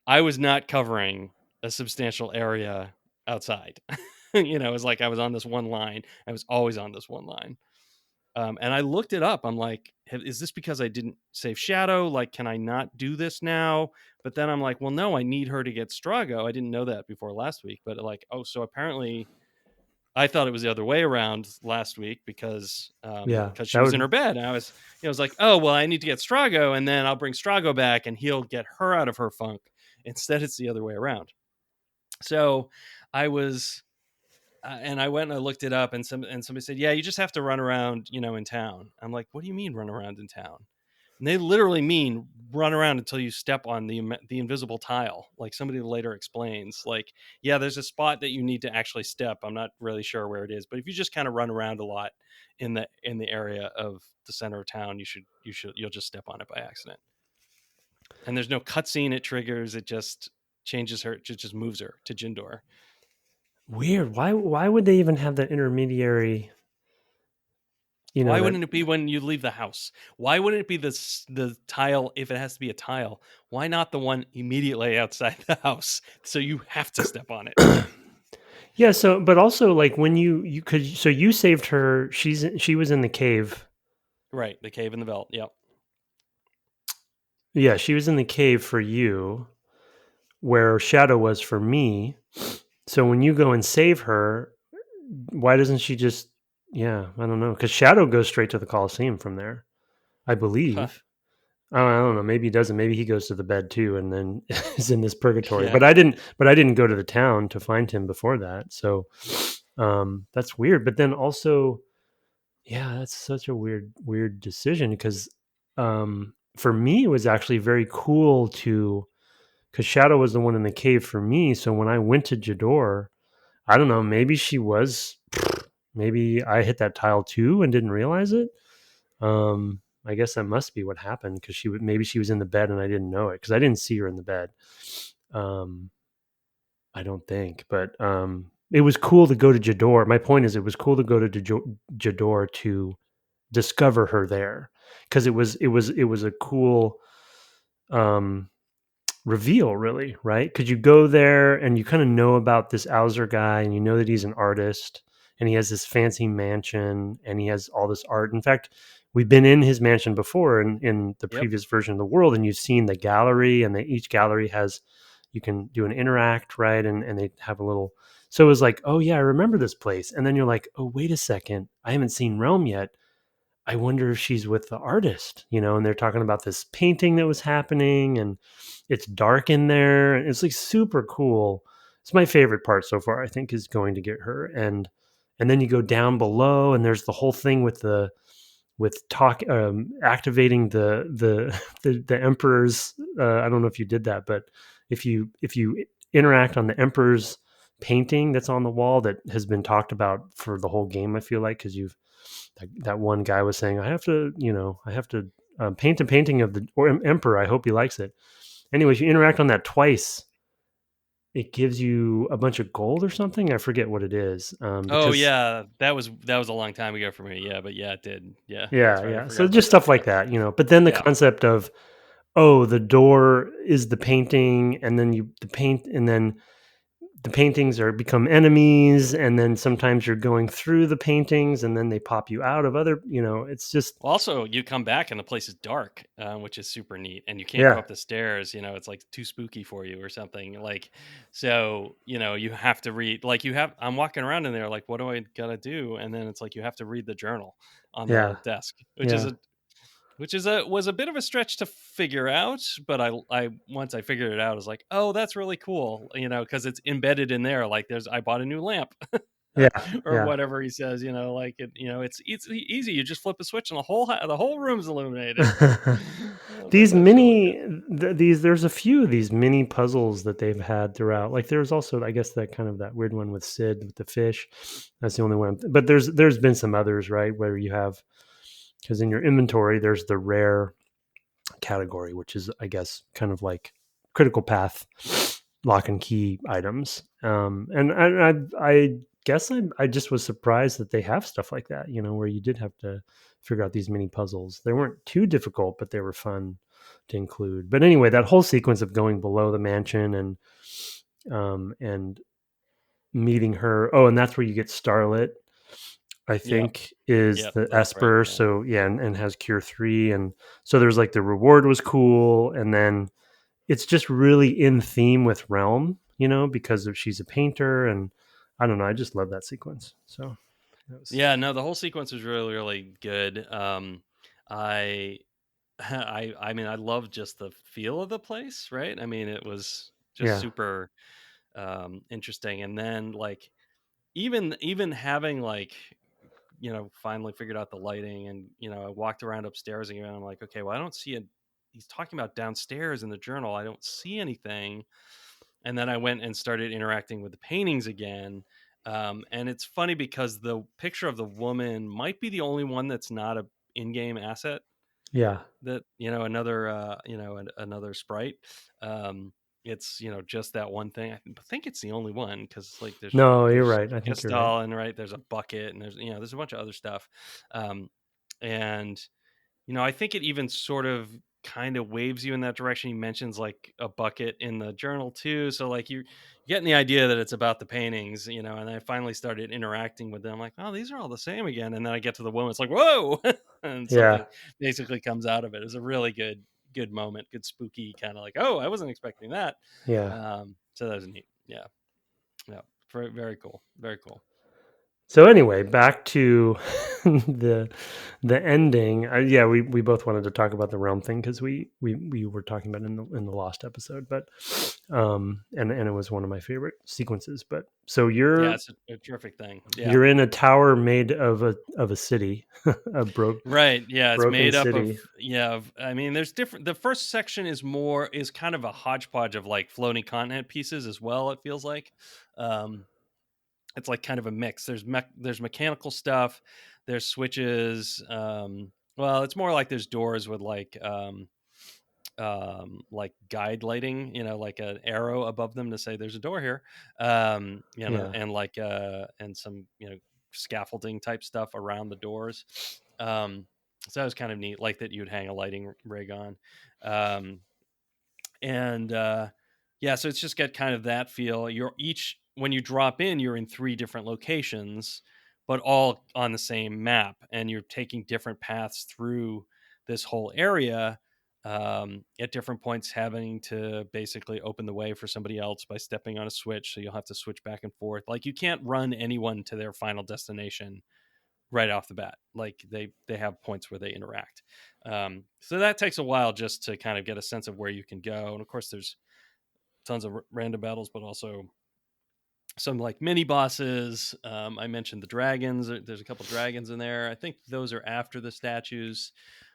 I was not covering a substantial area outside. It was like I was on this one line. I was always on this one line. And I looked it up. I'm like, is this because I didn't save Shadow? Like, can I not do this now? But then I'm like, well, no, I need her to get Strago. I didn't know that before last week, but like, oh, so apparently I thought it was the other way around last week because Yeah. she That was in her would bed. And I was like, oh, well, I need to get Strago, and then I'll bring Strago back and he'll get her out of her funk. Instead, it's the other way around. So I was and I went and I looked it up, and somebody said, yeah, you just have to run around, in town. I'm like, what do you mean run around in town? And they literally mean run around until you step on the invisible tile. Like somebody later explains, like, yeah, there's a spot that you need to actually step. I'm not really sure where it is, but if you just kind of run around a lot in the area of the center of town, you'll just step on it by accident. And there's no cutscene it triggers. It just changes her. It just moves her to Jindor. weird. Why would they even have that intermediary? Why That wouldn't it be when you leave the house? Why wouldn't it be the tile if it has to be a tile? Why not the one immediately outside the house so you have to step on it? Yeah, so but also like when you could so you saved her, she was in the cave. Right, the cave in the belt. Yep. Yeah, she was in the cave for you where Shadow was for me. So when you go and save her, why doesn't she just I don't know, cuz Shadow goes straight to the Coliseum from there. I Huh. believe. I don't know. Maybe he doesn't. Maybe he goes to the bed too, and then is in this purgatory. Yeah. But I didn't. But I didn't go to the town to find him before that. So that's weird. But then also, yeah, that's such a weird decision because for me it was actually very cool to because Shadow was the one in the cave for me. So when I went to Jador, I don't know. Maybe she was. Maybe I hit that tile too and didn't realize it. I guess that must be what happened because maybe she was in the bed and I didn't know it because I didn't see her in the bed. Um, I don't think, but it was cool to go to Jador. My point is, it was cool to go to Jador to discover her there because it was a cool um reveal, really, right? Because you go there and you kind of know about this Owzer guy and you know that he's an artist and he has this fancy mansion and he has all this art. In fact, we've been in his mansion before in the Yep. previous version of the world, and you've seen the gallery, and each gallery has, you can do an interact, right? And they have a little, so it was like, oh yeah, I remember this place. And then you're like, oh, wait a second, I haven't seen Realm yet. I wonder if she's with the artist, and they're talking about this painting that was happening and it's dark in there. And it's like super cool. It's my favorite part so far, I think, is going to get her. And then you go down below and there's the whole thing with activating the emperor's I don't know if you did that, but if you interact on the emperor's painting that's on the wall that has been talked about for the whole game, I feel like, because that one guy was saying, I have to paint a painting of the emperor. I hope he likes it. Anyways, you interact on that twice. It gives you a bunch of gold or something. I forget what it is. Oh Because yeah, that was a long time ago for me. Yeah, but yeah, it did. Yeah, that's yeah, right. I yeah. So forgot just about that. stuff Yeah. like that. But then the Yeah. concept of, oh, the door is the painting, and then the paint, and then the paintings are become enemies, and then sometimes you're going through the paintings, and then they pop you out of other. It's just Well, also, you come back and the place is dark, which is super neat, and you can't go yeah, up the stairs. It's like too spooky for you or something. Like, so you have to read. Like, you have. I'm walking around in there, like, what do I gotta do? And then it's like you have to read the journal on yeah, the desk, which is yeah, a was a bit of a stretch to figure out. But I once I figured it out, I was like, oh, that's really cool. Because it's embedded in there. Like, I bought a new lamp. yeah, Or yeah. whatever he says, like it's easy. You just flip a switch and the whole room's illuminated. I was like, These that's really mini good. these there's a few of these mini puzzles that they've had throughout. Like there's also, I guess, that kind of that weird one with Sid with the fish. That's the only one. But there's been some others, right, where you have, because in your inventory there's the rare category, which is, I guess, kind of like critical path lock and key items. And I guess I just was surprised that they have stuff like that, where you did have to figure out these mini puzzles. They weren't too difficult, but they were fun to include. But anyway, that whole sequence of going below the mansion and meeting her. Oh, and that's where you get Starlit, I Yep. think, is Yep. the That's right. Esper. Yeah. So yeah, and has Cure 3. And so there's like the reward was cool. And then it's just really in theme with Realm, because of she's a painter. And I don't know, I just love that sequence. So that was, Yeah. No, the whole sequence was really, really good. I, I mean, I love just the feel of the place, right? I mean, it was just yeah, super interesting. And then like even having like finally figured out the lighting and I walked around upstairs again. I'm like, okay, well, I don't see it. He's talking about downstairs in the journal. I don't see anything. And then I went and started interacting with the paintings again. And it's funny because the picture of the woman might be the only one that's not a in-game asset, yeah. that another another sprite. um it's just that one thing. I think it's the only one, because like No, you're there's right. I think you're right. Gestal, and right there's a bucket, and there's a bunch of other stuff. um and I think it even sort of kind of waves you in that direction. He mentions like a bucket in the journal too. So like you're getting the idea that it's about the paintings, and I finally started interacting with them. I'm like, oh, these are all the same again. And then I get to the woman, it's like, whoa, and Yeah, something basically comes out of it. It's a really good moment, good spooky kind of like, oh, I wasn't expecting that. yeah. So that was neat. Yeah. Yeah. Very, very cool. Very cool. So anyway, back to the ending. Yeah, we both wanted to talk about the Relm thing because we were talking about it in the Lost episode, but and it was one of my favorite sequences. But so it's a terrific thing. Yeah, you're in a tower made of a city, a right. Yeah, it's broken made up of city. I mean, there's different. The first section is kind of a hodgepodge of like floating continent pieces as well. It feels like. Um, it's like kind of a mix. There's mechanical stuff, there's switches. Well, it's more like there's doors with like guide lighting, like an arrow above them to say there's a door here. Yeah. And like and some scaffolding type stuff around the doors. So that was kind of neat, like that you'd hang a lighting rig on. Um, and Yeah, so it's just got kind of that feel. You're each When you drop in, you're in three different locations, but all on the same map, and you're taking different paths through this whole area, at different points, having to basically open the way for somebody else by stepping on a switch. So you'll have to switch back and forth. Like, you can't run anyone to their final destination right off the bat. Like, they have points where they interact. So that takes a while just to kind of get a sense of where you can go. And of course, there's tons of random battles, but also some like mini bosses. I mentioned the dragons. There's a couple dragons in there. I think those are after the statues,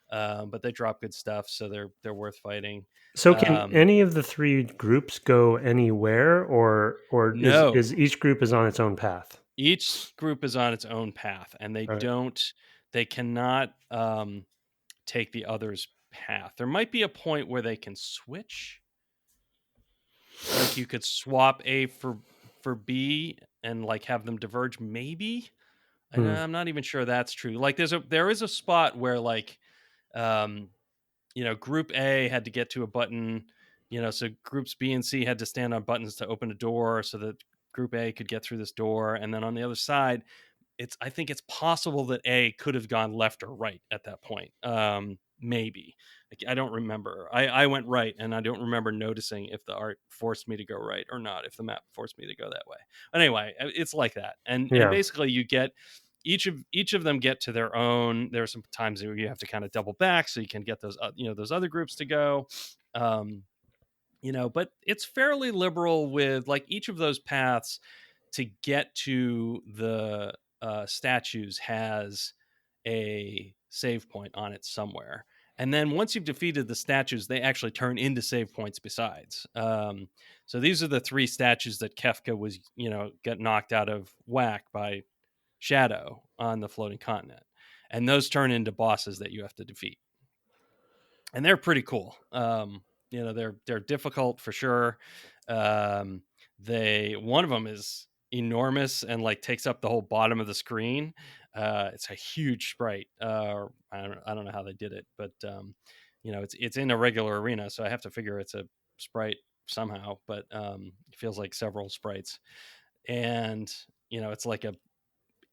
but they drop good stuff, so they're worth fighting. So can Um, any of the three groups go anywhere, or is no, each group is on its own path? each group is on its own path, and All right. they cannot take the other's path. There might be a point where they can switch. Like, you could swap A for B and like have them diverge, maybe. Hmm. I'm not even sure that's true. Like, there is a spot where like um group A had to get to a button, so groups B and C had to stand on buttons to open a door so that group A could get through this door, and then on the other side, I think it's possible that A could have gone left or right at that point. Maybe. Like, I don't remember. I went right, and I don't remember noticing if the art forced me to go right or not, if the map forced me to go that way. Anyway, it's like that. And Yeah. basically you get each of them get to their own. There are some times where you have to kind of double back so you can get those other groups to go. Um, but it's fairly liberal with like each of those paths to get to the statues has a save point on it somewhere. And then once you've defeated the statues, they actually turn into save points besides. So these are the three statues that Kefka was, got knocked out of whack by Shadow on the floating continent. And those turn into bosses that you have to defeat. And they're pretty cool. They're difficult for sure. They One of them is enormous and like takes up the whole bottom of the screen. It's a huge sprite. I don't know how they did it, but it's in a regular arena, so I have to figure it's a sprite somehow. But it feels like several sprites, and it's like a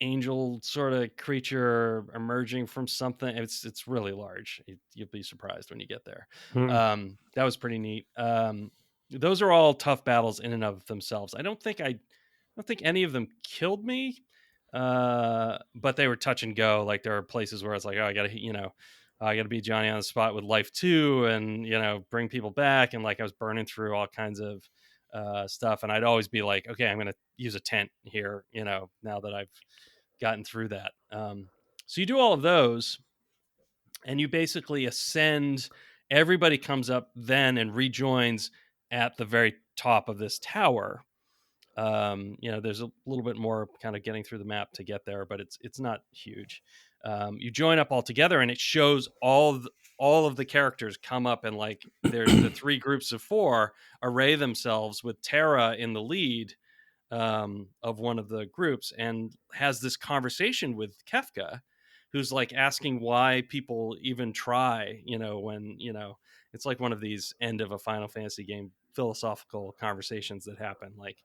angel sort of creature emerging from something. It's really large. You'll be surprised when you get there. Hmm. That was pretty neat. Those are all tough battles in and of themselves. I don't think any of them killed me, but they were touch and go. Like, there are places where it's like, oh, I gotta be Johnny on the spot with life too, and bring people back. And like, I was burning through all kinds of stuff, and I'd always be like, okay, I'm gonna use a tent here. Now that I've gotten through that. So you do all of those, and you basically ascend. Everybody comes up then and rejoins at the very top of this tower. There's a little bit more kind of getting through the map to get there, but it's not huge. You join up all together, and it shows all of the characters come up, and like there's the three groups of four array themselves with Terra in the lead, of one of the groups, and has this conversation with Kefka, who's like asking why people even try, when, it's like one of these end of a Final Fantasy game philosophical conversations that happen. Like,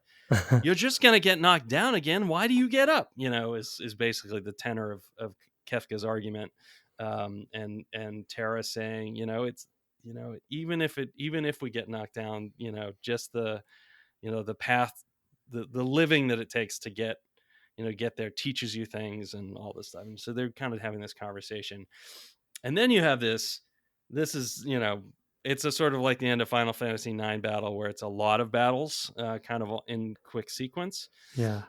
you're just going to get knocked down again. Why do you get up? Is basically the tenor of Kefka's argument. And Terra saying, it's, even if we get knocked down, just the path, the living that it takes to get get there, teaches you things and all this stuff. And so they're kind of having this conversation. And then you have this is, it's a sort of like the end of Final Fantasy IX battle where it's a lot of battles kind of in quick sequence. Yeah.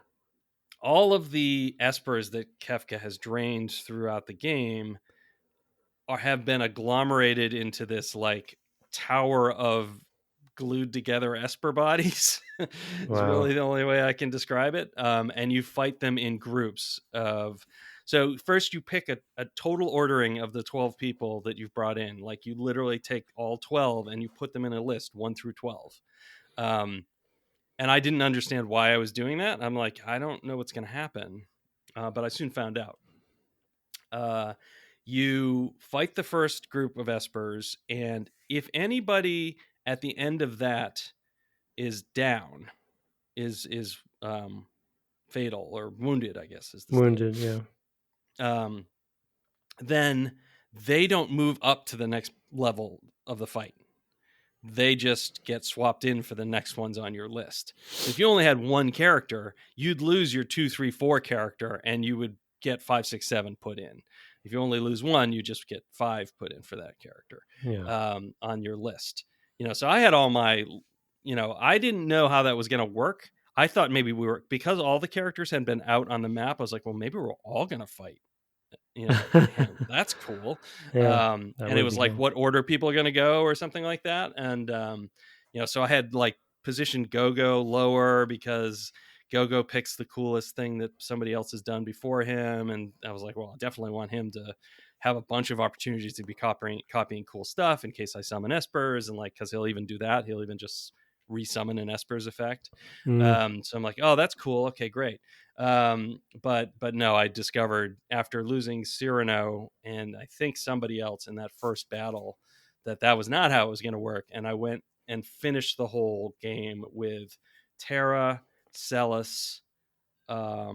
All of the Espers that Kefka has drained throughout the game have been agglomerated into this like tower of glued together Esper bodies. Is really the only way I can describe it. And you fight them in groups of. So first you pick a total ordering of the 12 people that you've brought in. Like you literally take all 12 and you put them in a list 1 through 12. And I didn't understand why I was doing that. I'm like, I don't know what's going to happen. But I soon found out. You fight the first group of Espers, and if anybody at the end of that is down, is fatal or wounded, I guess is the wounded, state. Yeah. Then they don't move up to the next level of the fight. They just get swapped in for the next ones on your list. If you only had one character, you'd lose your 2, 3, 4 character, and you would get 5, 6, 7 put in. If you only lose one, you just get 5 put in for that character on your list. So I had all my, I didn't know how that was going to work. I thought maybe we were, because all the characters had been out on the map, I was like, well, maybe we're all going to fight. That's cool. And it was like, what order people are going to go or something like that. And, so I had like positioned Go-Go lower because Go-Go picks the coolest thing that somebody else has done before him. And I was like, well, I definitely want him to have a bunch of opportunities to be copying cool stuff in case I summon Espers. And like, cause he'll even do that. He'll even just resummon an Espers effect. So I'm like, oh, that's cool. Okay, great. But no, I discovered after losing Cyrano and I think somebody else in that first battle that was not how it was going to work. And I went and finished the whole game with Terra, Celis, I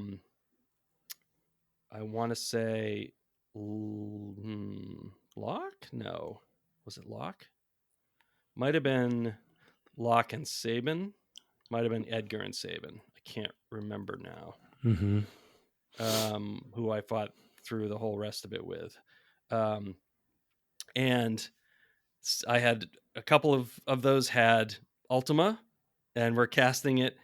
want to say Locke? No. Was it Locke? Might have been Locke and Sabin. Might have been Edgar and Sabin. I can't remember now. Who I fought through the whole rest of it with. And I had a couple of those had Ultima, and we're casting it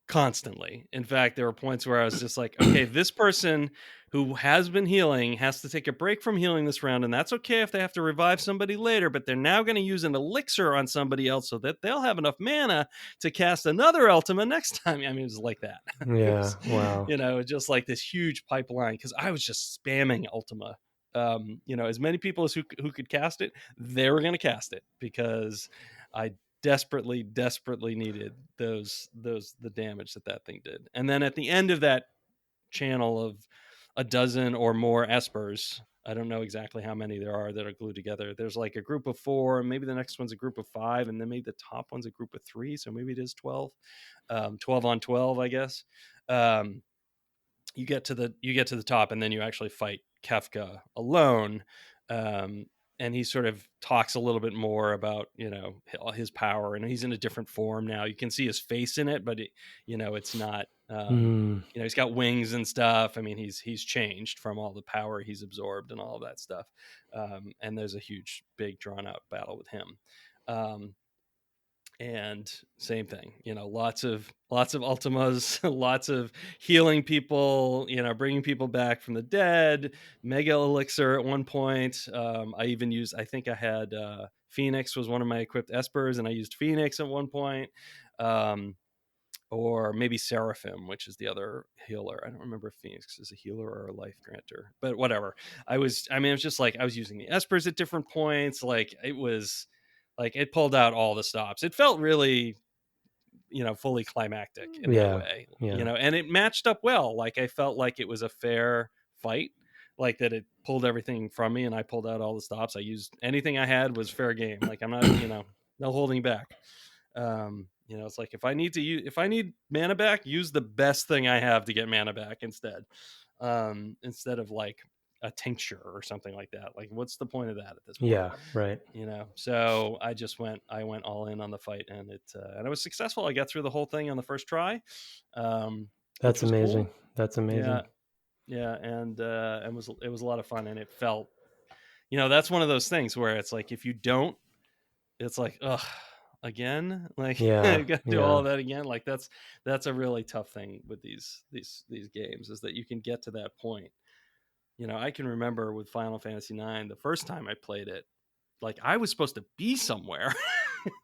constantly. In fact, there were points where I was just like, okay, this person who has been healing has to take a break from healing this round, and that's okay if they have to revive somebody later, but they're now going to use an elixir on somebody else so that they'll have enough mana to cast another Ultima next time. I mean, it was like that. Yeah. Wow. Just like this huge pipeline, because I was just spamming Ultima. As many people as who could cast it, they were going to cast it because I desperately needed the damage that thing did. And then at the end of that channel of a dozen or more Espers, I don't know exactly how many there are that are glued together. There's like a group of 4, maybe the next one's a group of 5, and then maybe the top one's a group of 3, so maybe it is 12. 12 on 12, I guess. You get to the top, and then you actually fight Kefka alone. And he sort of talks a little bit more about, his power, and he's in a different form now. You can see his face in it, but it's not, he's got wings and stuff. I mean, he's changed from all the power he's absorbed and all of that stuff. And there's a huge, big drawn out battle with him. And same thing, lots of Ultimas, lots of healing people, bringing people back from the dead, mega elixir at one point. I think I had Phoenix was one of my equipped Espers, and I used Phoenix at one point. Or maybe Seraphim, which is the other healer. I don't remember if Phoenix is a healer or a life granter, but whatever. It was just like I was using the Espers at different points. Like it was like it pulled out all the stops. It felt really, fully climactic in that way, and it matched up well. Like I felt like it was a fair fight, like that it pulled everything from me and I pulled out all the stops. I used anything I had was fair game. Like I'm not, no holding back. It's like if I need mana back, use the best thing I have to get mana back instead of like a tincture or something like that. Like what's the point of that at this point? Yeah, right. So I went all in on the fight, and I was successful. I got through the whole thing on the first try. That's amazing. Cool. That's amazing. Yeah, and it was a lot of fun, and it felt, that's one of those things where it's like if you don't, it's like, ugh, again, like Yeah, you got to do all yeah, of that again. Like that's a really tough thing with these games, is that you can get to that point. I can remember with Final Fantasy IX, the first time I played it, like I was supposed to be somewhere,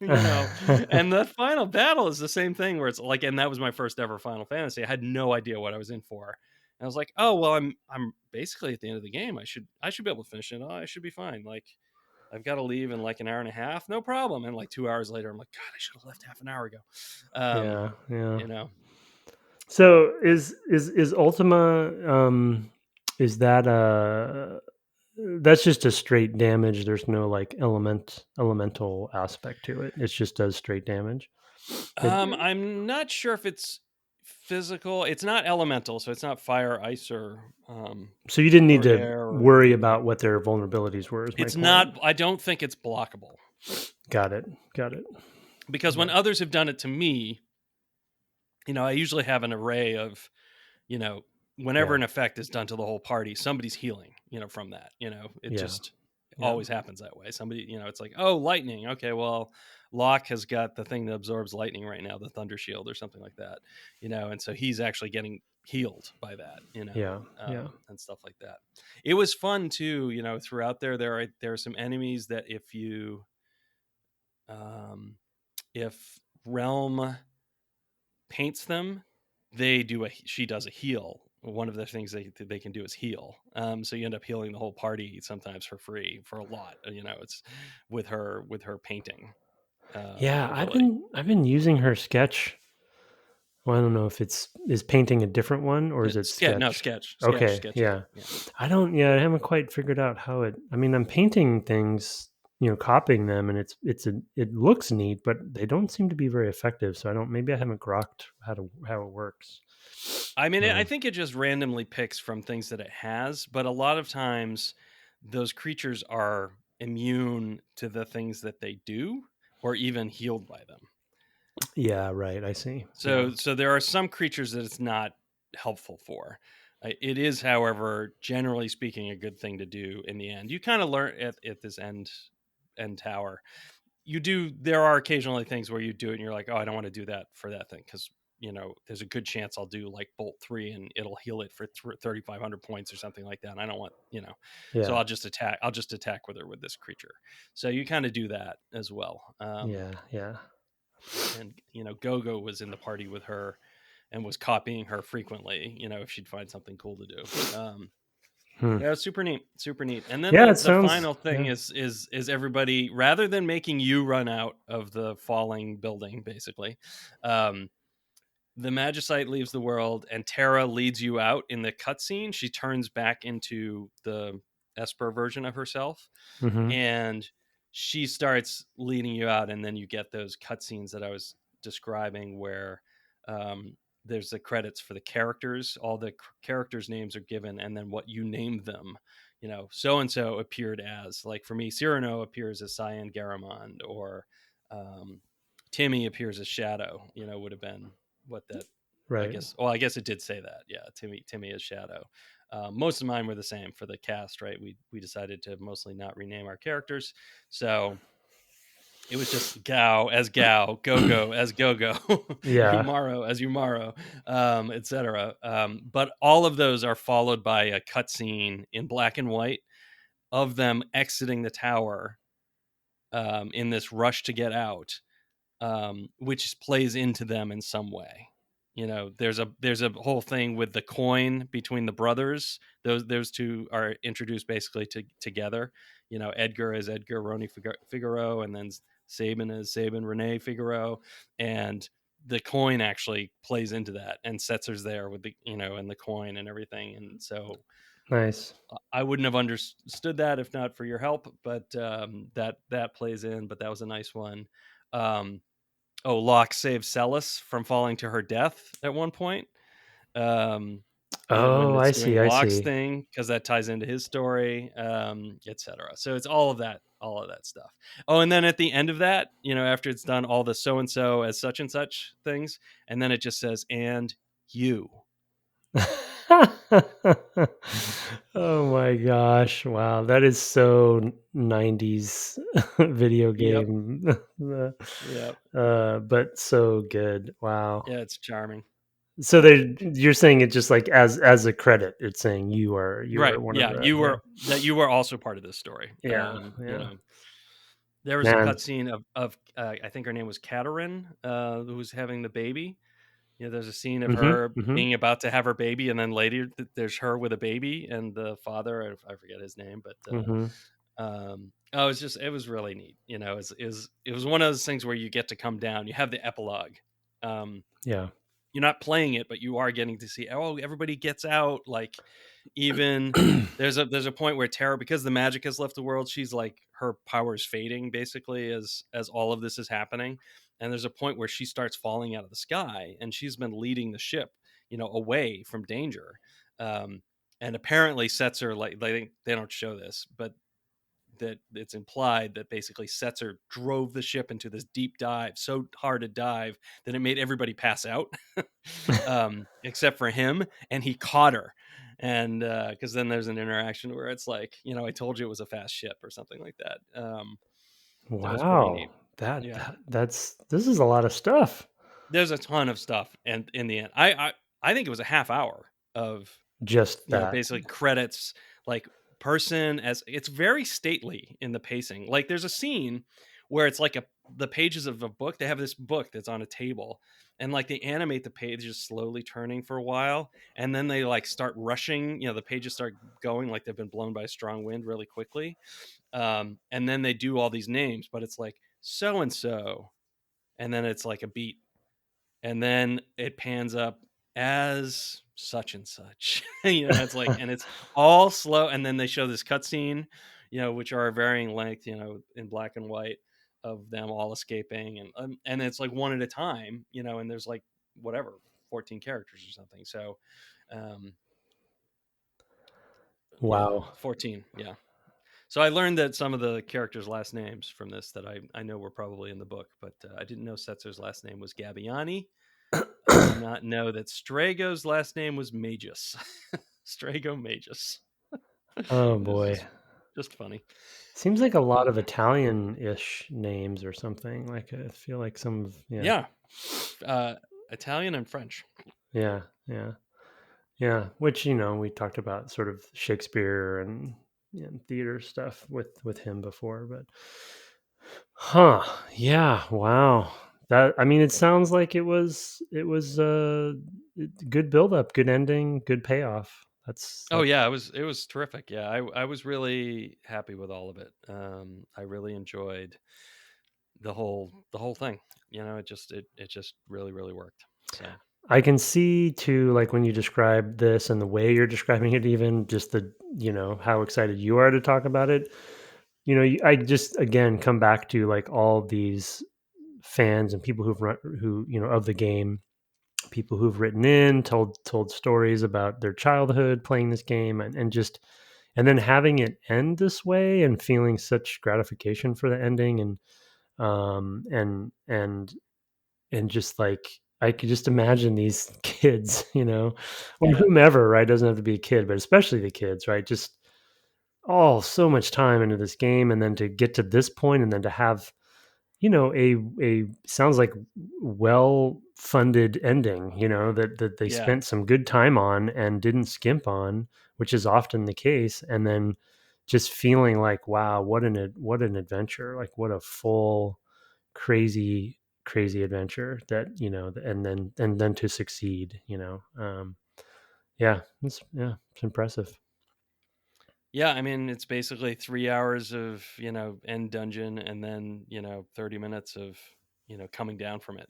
and the final battle is the same thing where it's like, and that was my first ever Final Fantasy. I had no idea what I was in for. And I was like, oh well, I'm basically at the end of the game. I should be able to finish it. Oh, I should be fine. Like I've got to leave in like an hour and a half, no problem. And like 2 hours later, I'm like, God, I should have left half an hour ago. Um, yeah, yeah. you know, so So is Ultima is that that's just a straight damage. There's no like elemental aspect to it. It just does straight damage. It, I'm not sure if it's physical. It's not elemental, so it's not fire, ice, so you didn't need or to air or worry anything. about what their vulnerabilities were. Is my It's point. not. I don't think it's blockable, Got it. Got it. because when Yeah. others have done it to me, I usually have an array of, you know, whenever Yeah. an effect is done to the whole party, somebody's healing, from that. It Yeah. just Yeah. always happens that way. Somebody, it's like, oh, lightning. Okay, well, Locke has got the thing that absorbs lightning right now, the Thunder Shield or something like that, and so he's actually getting healed by that, Yeah. Yeah. and stuff like that. It was fun too, throughout there are some enemies that if Relm paints them, she does a heal. One of the things they can do is heal. So you end up healing the whole party sometimes for free for a lot. It's with her painting Yeah. ability. I've been using her sketch. Well, I don't know if is painting a different one or is it No, sketch? Okay. sketch. Yeah, Yeah. yeah. I don't. Yeah. I haven't quite figured out how it. I mean, I'm painting things. Copying them, and it looks neat, but they don't seem to be very effective. So I don't. Maybe I haven't grokked how it works. I mean, I think it just randomly picks from things that it has, but a lot of times those creatures are immune to the things that they do, or even healed by them. Yeah. Right. I see. Yeah. So there are some creatures that it's not helpful for. It is, however, generally speaking, a good thing to do in the end. You kind of learn at this end tower. There are occasionally things where you do it and you're like, oh, I don't want to do that for that thing, because there's a good chance I'll do like bolt 3 and it'll heal it for 3,500 points or something like that. And I don't want, so Yeah. I'll just attack with her with this creature. So you kind of do that as well. Yeah. Yeah. And Gogo was in the party with her and was copying her frequently, if she'd find something cool to do. Hmm. Yeah, super neat, super neat. And then Yeah. the It the sounds. final thing Yeah. is everybody, rather than making you run out of the falling building, basically, um, the Magicite leaves the world and Terra leads you out in the cutscene. She turns back into the Esper version of herself, Mm-hmm. and she starts leading you out, and then you get those cutscenes that I was describing, where there's the credits for the characters. All the characters' names are given, and then what you named them. So and so appeared as, like for me, Cyrano appears as Cyan Garamond, or Timmy appears as Shadow. Would have been what that. I Right. guess. Well, I guess it did say that. Yeah, Timmy is Shadow. Most of mine were the same for the cast, right? We decided to mostly not rename our characters, so it was just Gao as Gao, Gogo as Gogo, Yeah. Umaro as Umaro, etc. But all of those are followed by a cutscene in black and white of them exiting the tower in this rush to get out, which plays into them in some way. There's a whole thing with the coin between the brothers. Those two are introduced basically together. Edgar is Edgar Roni Figaro, and then Sabin is Sabin Rene Figaro, and the coin actually plays into that, and Setzer's there with the and the coin and everything, and so Nice. I wouldn't have understood that if not for your help, but that plays in. But that was a nice one. Um, Locke saves Celis from falling to her death at one point. When Oh, it's I doing see. I Locke's see. thing, because that ties into his story, etc. So it's all of that stuff. Oh, and then at the end of that, after it's done all the so and so as such and such things, and then it just says, and you. Oh my gosh. Wow. That is so 90s video Yep. game. Yep. But so good. Wow. Yeah, it's charming. So you're saying it just like as a credit, it's saying you Right. are one of Yeah, the yeah. you were also part of this story. Yeah. You Yeah. know, there was a Man. cutscene of I think her name was Katerin, who was having the baby. You know, there's a scene of Mhm. her Mhm. being about to have her baby, and then later there's her with a baby, and the father, I forget his name, but Mhm. oh, it was really neat. You know, it was one of those things where you get to come down. You have the epilogue. Um, Yeah. you're not playing it, but you are getting to see. Oh, everybody gets out. Like even there's a point where Tara, because the magic has left the world, she's like her powers fading basically as all of this is happening. And there's a point where she starts falling out of the sky, and she's been leading the ship, you know, away from danger. Um, and apparently sets her like they don't show this, but that it's implied that basically Setzer drove the ship into this deep dive, so hard to dive that it made everybody pass out, except for him, and he caught her. And because then there's an interaction where it's like, you know, I told you it was a fast ship or something like that. So it's pretty Wow. neat. Yeah, This is a lot of stuff. there's a ton of stuff, and in the end, I think it was a half hour of, Just you know, that. basically credits, like person as it's very stately in the pacing. Like there's a scene where it's like the pages of a book. They have this book that's on a table, and like they animate the pages slowly turning for a while, and then they like start rushing. You know, the pages start going like they've been blown by a strong wind really quickly. And then they do all these names, but it's like so and so, and then it's like a beat, and then it pans up as such and such. You know, it's like, and it's all slow, and then they show this cutscene, you know, which are varying length, you know, in black and white, of them all escaping, and it's like one at a time, you know, and there's like whatever 14 characters or something. So, um, yeah, Wow. 14, yeah. So I learned that some of the characters' last names from this that I know were probably in the book, but I didn't know Setzer's last name was Gabbiani. I did not know that Strago's last name was Magus. Strago Magus. Oh It was boy. just funny. Seems like a lot But of Italian-ish names or something. Like I feel like some of yeah. yeah, uh, Italian and French. Yeah. Yeah. Yeah, which we talked about sort of Shakespeare and theater stuff with him before, but huh, yeah, wow. That I mean, it sounds like it was good build up, good ending, good payoff. Oh That's yeah, it was terrific. Yeah, I was really happy with all of it. I really enjoyed the whole thing. You know, it just really worked. So I can see too, like when you describe this and the way you're describing it, even just how excited you are to talk about it. I just again come back to like all these fans and people who of the game, people who've written in, told stories about their childhood playing this game, and then having it end this way and feeling such gratification for the ending, um and and and just like I could just imagine these kids, or yeah, whomever, right? Doesn't have to be a kid, but especially the kids, right? Just all so much time into this game, and then to get to this point, and then to have a sounds like well funded ending, that they yeah, spent some good time on and didn't skimp on, which is often the case, and then just feeling like, wow, what an adventure, like what a full crazy adventure that and then to succeed, it's impressive. yeah. I mean, it's basically 3 hours of, you know, end dungeon, and then, you know, 30 minutes of, you know, coming down from it,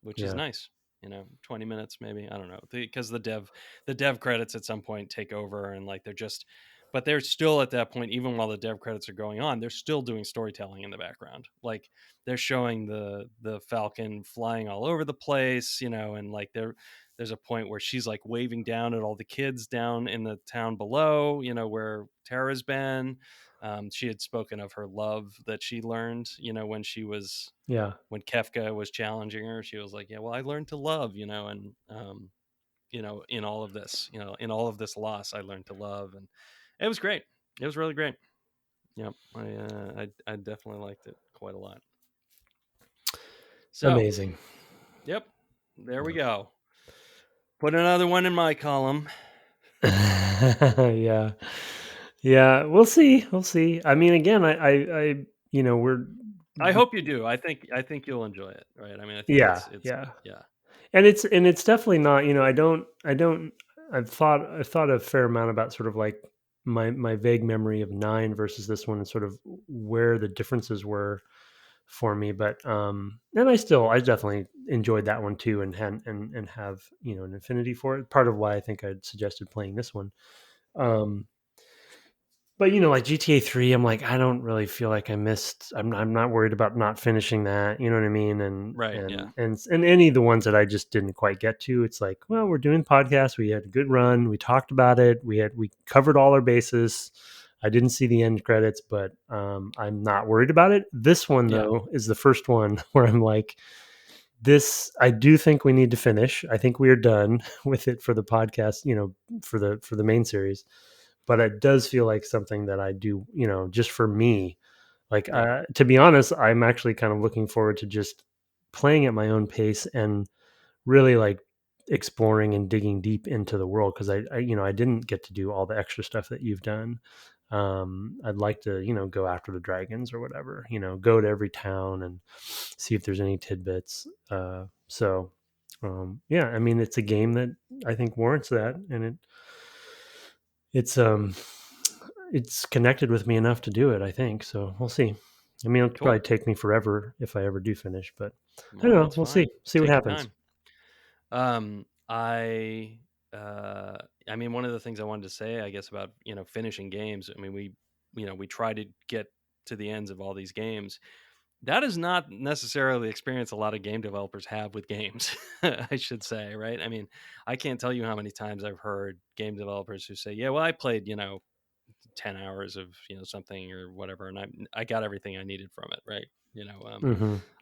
which is Yeah, nice. You know, 20 minutes maybe, I don't know, because the dev credits at some point take over, and like they're just, but they're still at that point, even while the dev credits are going on, they're still doing storytelling in the background. Like they're showing the Falcon flying all over the place, you know, and like there's a point where she's like waving down at all the kids down in the town below, you know, where Tara's been. She had spoken of her love that she learned, you know, yeah, when Kefka was challenging her. She was like, "Yeah, well, I learned to love," you know, and in all of this, in all of this loss, I learned to love, and it was great. It was really great. Yep, I definitely liked it quite a lot. So, Amazing. yep, there we go. Put another one in my column. Yeah. Yeah, we'll see. We'll see. I mean, again, we're I hope you do. I think you'll enjoy it, right? I mean, I think yeah, it's yeah. yeah, And it's definitely not, I don't I've thought a fair amount about sort of like my vague memory of 9 versus this one and sort of where the differences were for me, but and I definitely enjoyed that one too, and have, an affinity for it. Part of why I think I'd suggested playing this one. Um but like GTA 3, I'm like, I don't really feel like I'm not worried about not finishing that, you know what I mean? And right, yeah, and and any of the ones that I just didn't quite get to, it's like, well, we're doing podcasts, we had a good run, we talked about it, we covered all our bases. I didn't see the end credits, but I'm not worried about it. This one yeah, though is the first one where I'm like, this I do think we need to finish. I think we are done with it for the podcast, for the main series, but it does feel like something that I do, just for me. Like, yeah, to be honest, I'm actually kind of looking forward to just playing at my own pace and really like exploring and digging deep into the world, because I didn't get to do all the extra stuff that you've done. I'd like to, go after the dragons or whatever, go to every town and see if there's any tidbits. Yeah, I mean, it's a game that I think warrants that, and it's it's connected with me enough to do it, I think. So we'll see. I mean, it'll probably cool. take me forever if I ever do finish, but I don't No, know. that's We'll see. fine. See what Take your happens. time. I uh I mean, one of the things I wanted to say, I guess, about, finishing games. I mean, we try to get to the ends of all these games. That is not necessarily the experience a lot of game developers have with games. I should say, right? I mean, I can't tell you how many times I've heard game developers who say, "Yeah, well, I played, 10 hours of, something or whatever, and I got everything I needed from it," right?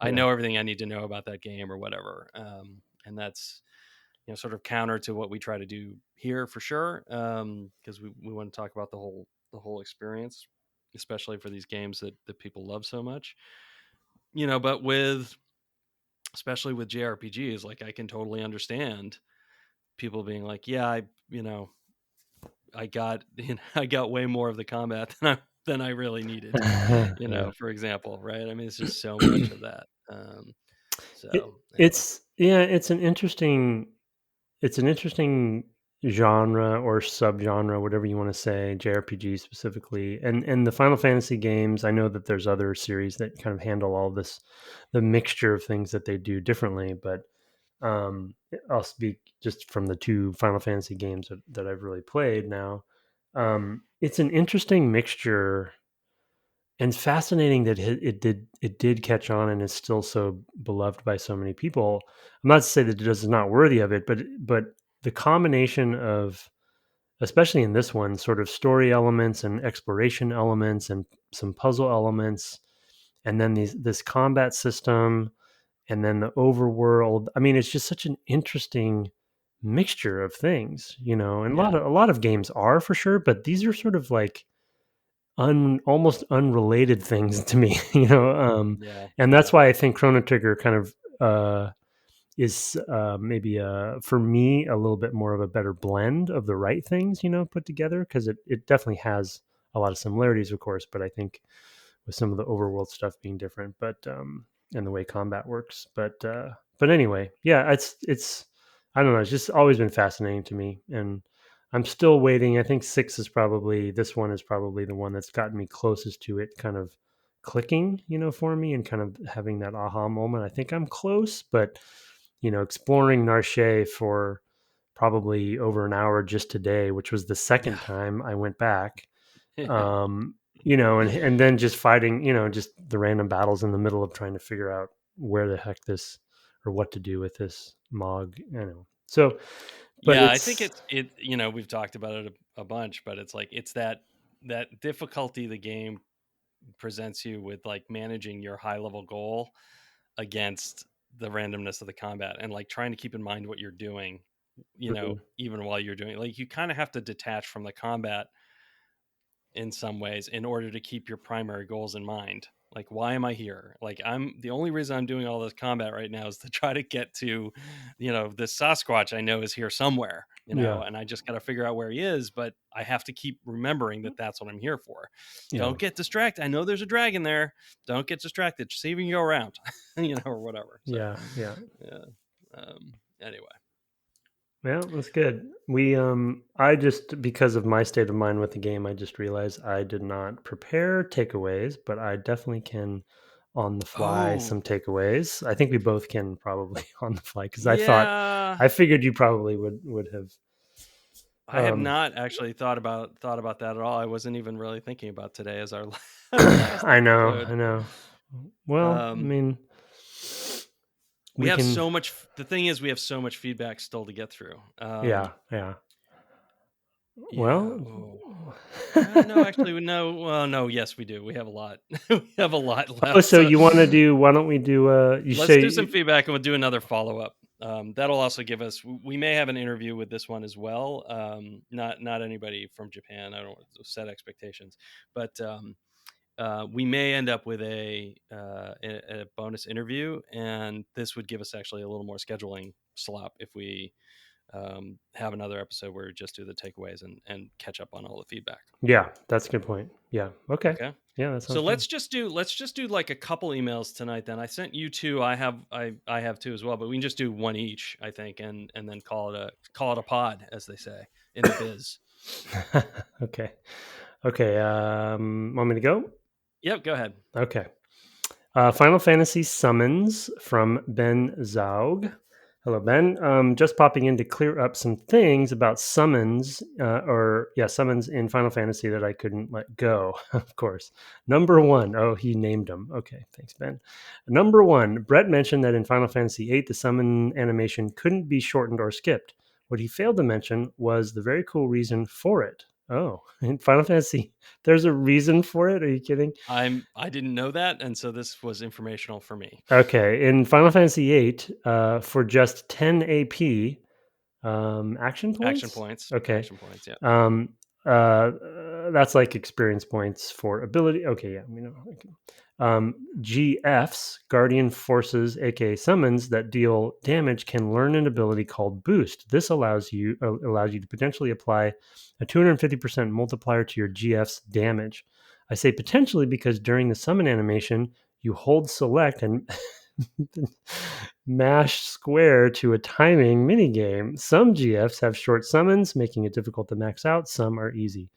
I Yeah. know everything I need to know about that game or whatever. And that's, sort of counter to what we try to do here for sure. Because we want to talk about the whole experience, especially for these games that people love so much. But especially with JRPGs, like, I can totally understand people being like, yeah, I got I got way more of the combat than I really needed, Yeah. for example, right? I mean, it's just so much of that. So anyway, It's an interesting genre or subgenre, whatever you want to say, JRPG specifically, and the Final Fantasy games. I know that there's other series that kind of handle all this, the mixture of things that they do differently, but I'll speak just from the two Final Fantasy games that I've really played now. It's an interesting mixture, and it's fascinating that it did catch on and is still so beloved by so many people. I'm not to say that it is not worthy of it, but the combination of, especially in this one, sort of story elements and exploration elements and some puzzle elements, and then this combat system, and then the overworld. I mean, it's just such an interesting mixture of things, and a lot yeah, of a lot of games are for sure, but these are sort of like almost unrelated things to me, yeah, and that's yeah, why I think Chrono Trigger kind of is maybe for me a little bit more of a better blend of the right things, put together, because it definitely has a lot of similarities, of course, but I think with some of the overworld stuff being different, but and the way combat works, but anyway, yeah, it's I don't know, it's just always been fascinating to me, and I'm still waiting. I think this one is probably the one that's gotten me closest to it kind of clicking, for me, and kind of having that aha moment. I think I'm close, but exploring Narche for probably over an hour just today, which was the second yeah, time I went back. yeah. um and then just fighting, just the random battles in the middle of trying to figure out where the heck this, or what to do with this mog, so, but Yeah, I think it's it. We've talked about it a bunch, but it's like, it's that difficulty the game presents you with, like, managing your high level goal against the randomness of the combat, and like trying to keep in mind what you're doing even while you're doing it. Like, you kind of have to detach from the combat in some ways in order to keep your primary goals in mind. Like, why am I here? Like, the only reason I'm doing all this combat right now is to try to get to, this Sasquatch I know is here somewhere, and I just got to figure out where he is, but I have to keep remembering that that's what I'm here for. Don't get distracted. I know there's a dragon there. Don't get distracted. See if you can go around, or whatever. So, yeah. Anyway. Well, that's good. I just, because of my state of mind with the game, I just realized I did not prepare takeaways, but I definitely can on the fly some takeaways. I think we both can probably on the fly, because I figured you probably would have. I have not actually thought about that at all. I wasn't even really thinking about today as our last I episode. know. Well, I mean, we have so much. The thing is, we have so much feedback still to get through. Yeah. Well, no, actually, no. Well, no. Yes, we do. We have a lot. We have a lot left. Oh, so you want to do? Why don't we do? Let's do some feedback, and we'll do another follow up. That'll also give us. We may have an interview with this one as well. Not anybody from Japan. I don't want to set expectations, but we may end up with a bonus interview, and this would give us actually a little more scheduling slop if we have another episode where we just do the takeaways and catch up on all the feedback. Yeah, that's a good point. Yeah. Okay. Yeah, that sounds so good. let's just do like a couple emails tonight. Then I sent you two. I have two as well, but we can just do one each, I think, and then call it a pod, as they say in the biz. Okay. Want me to go? Yep, go ahead. Okay. Final Fantasy Summons from Ben Zaug. Hello, Ben. Just popping in to clear up some things about summons, summons in Final Fantasy that I couldn't let go, of course. Number one, he named them. Okay, thanks, Ben. Number one, Brett mentioned that in Final Fantasy VIII, the summon animation couldn't be shortened or skipped. What he failed to mention was the very cool reason for it. Oh, in Final Fantasy, there's a reason for it? Are you kidding? I didn't know that, and so this was informational for me. Okay, in Final Fantasy VIII, for just 10 AP, action points. Okay, action points. Yeah. That's like experience points for ability. Okay, yeah, we know. GFs, Guardian Forces, aka summons that deal damage, can learn an ability called Boost. This allows you to potentially apply a 250% multiplier to your GF's damage. I say potentially because during the summon animation, you hold select and mash square to a timing minigame. Some GFs have short summons, making it difficult to max out. Some are easy.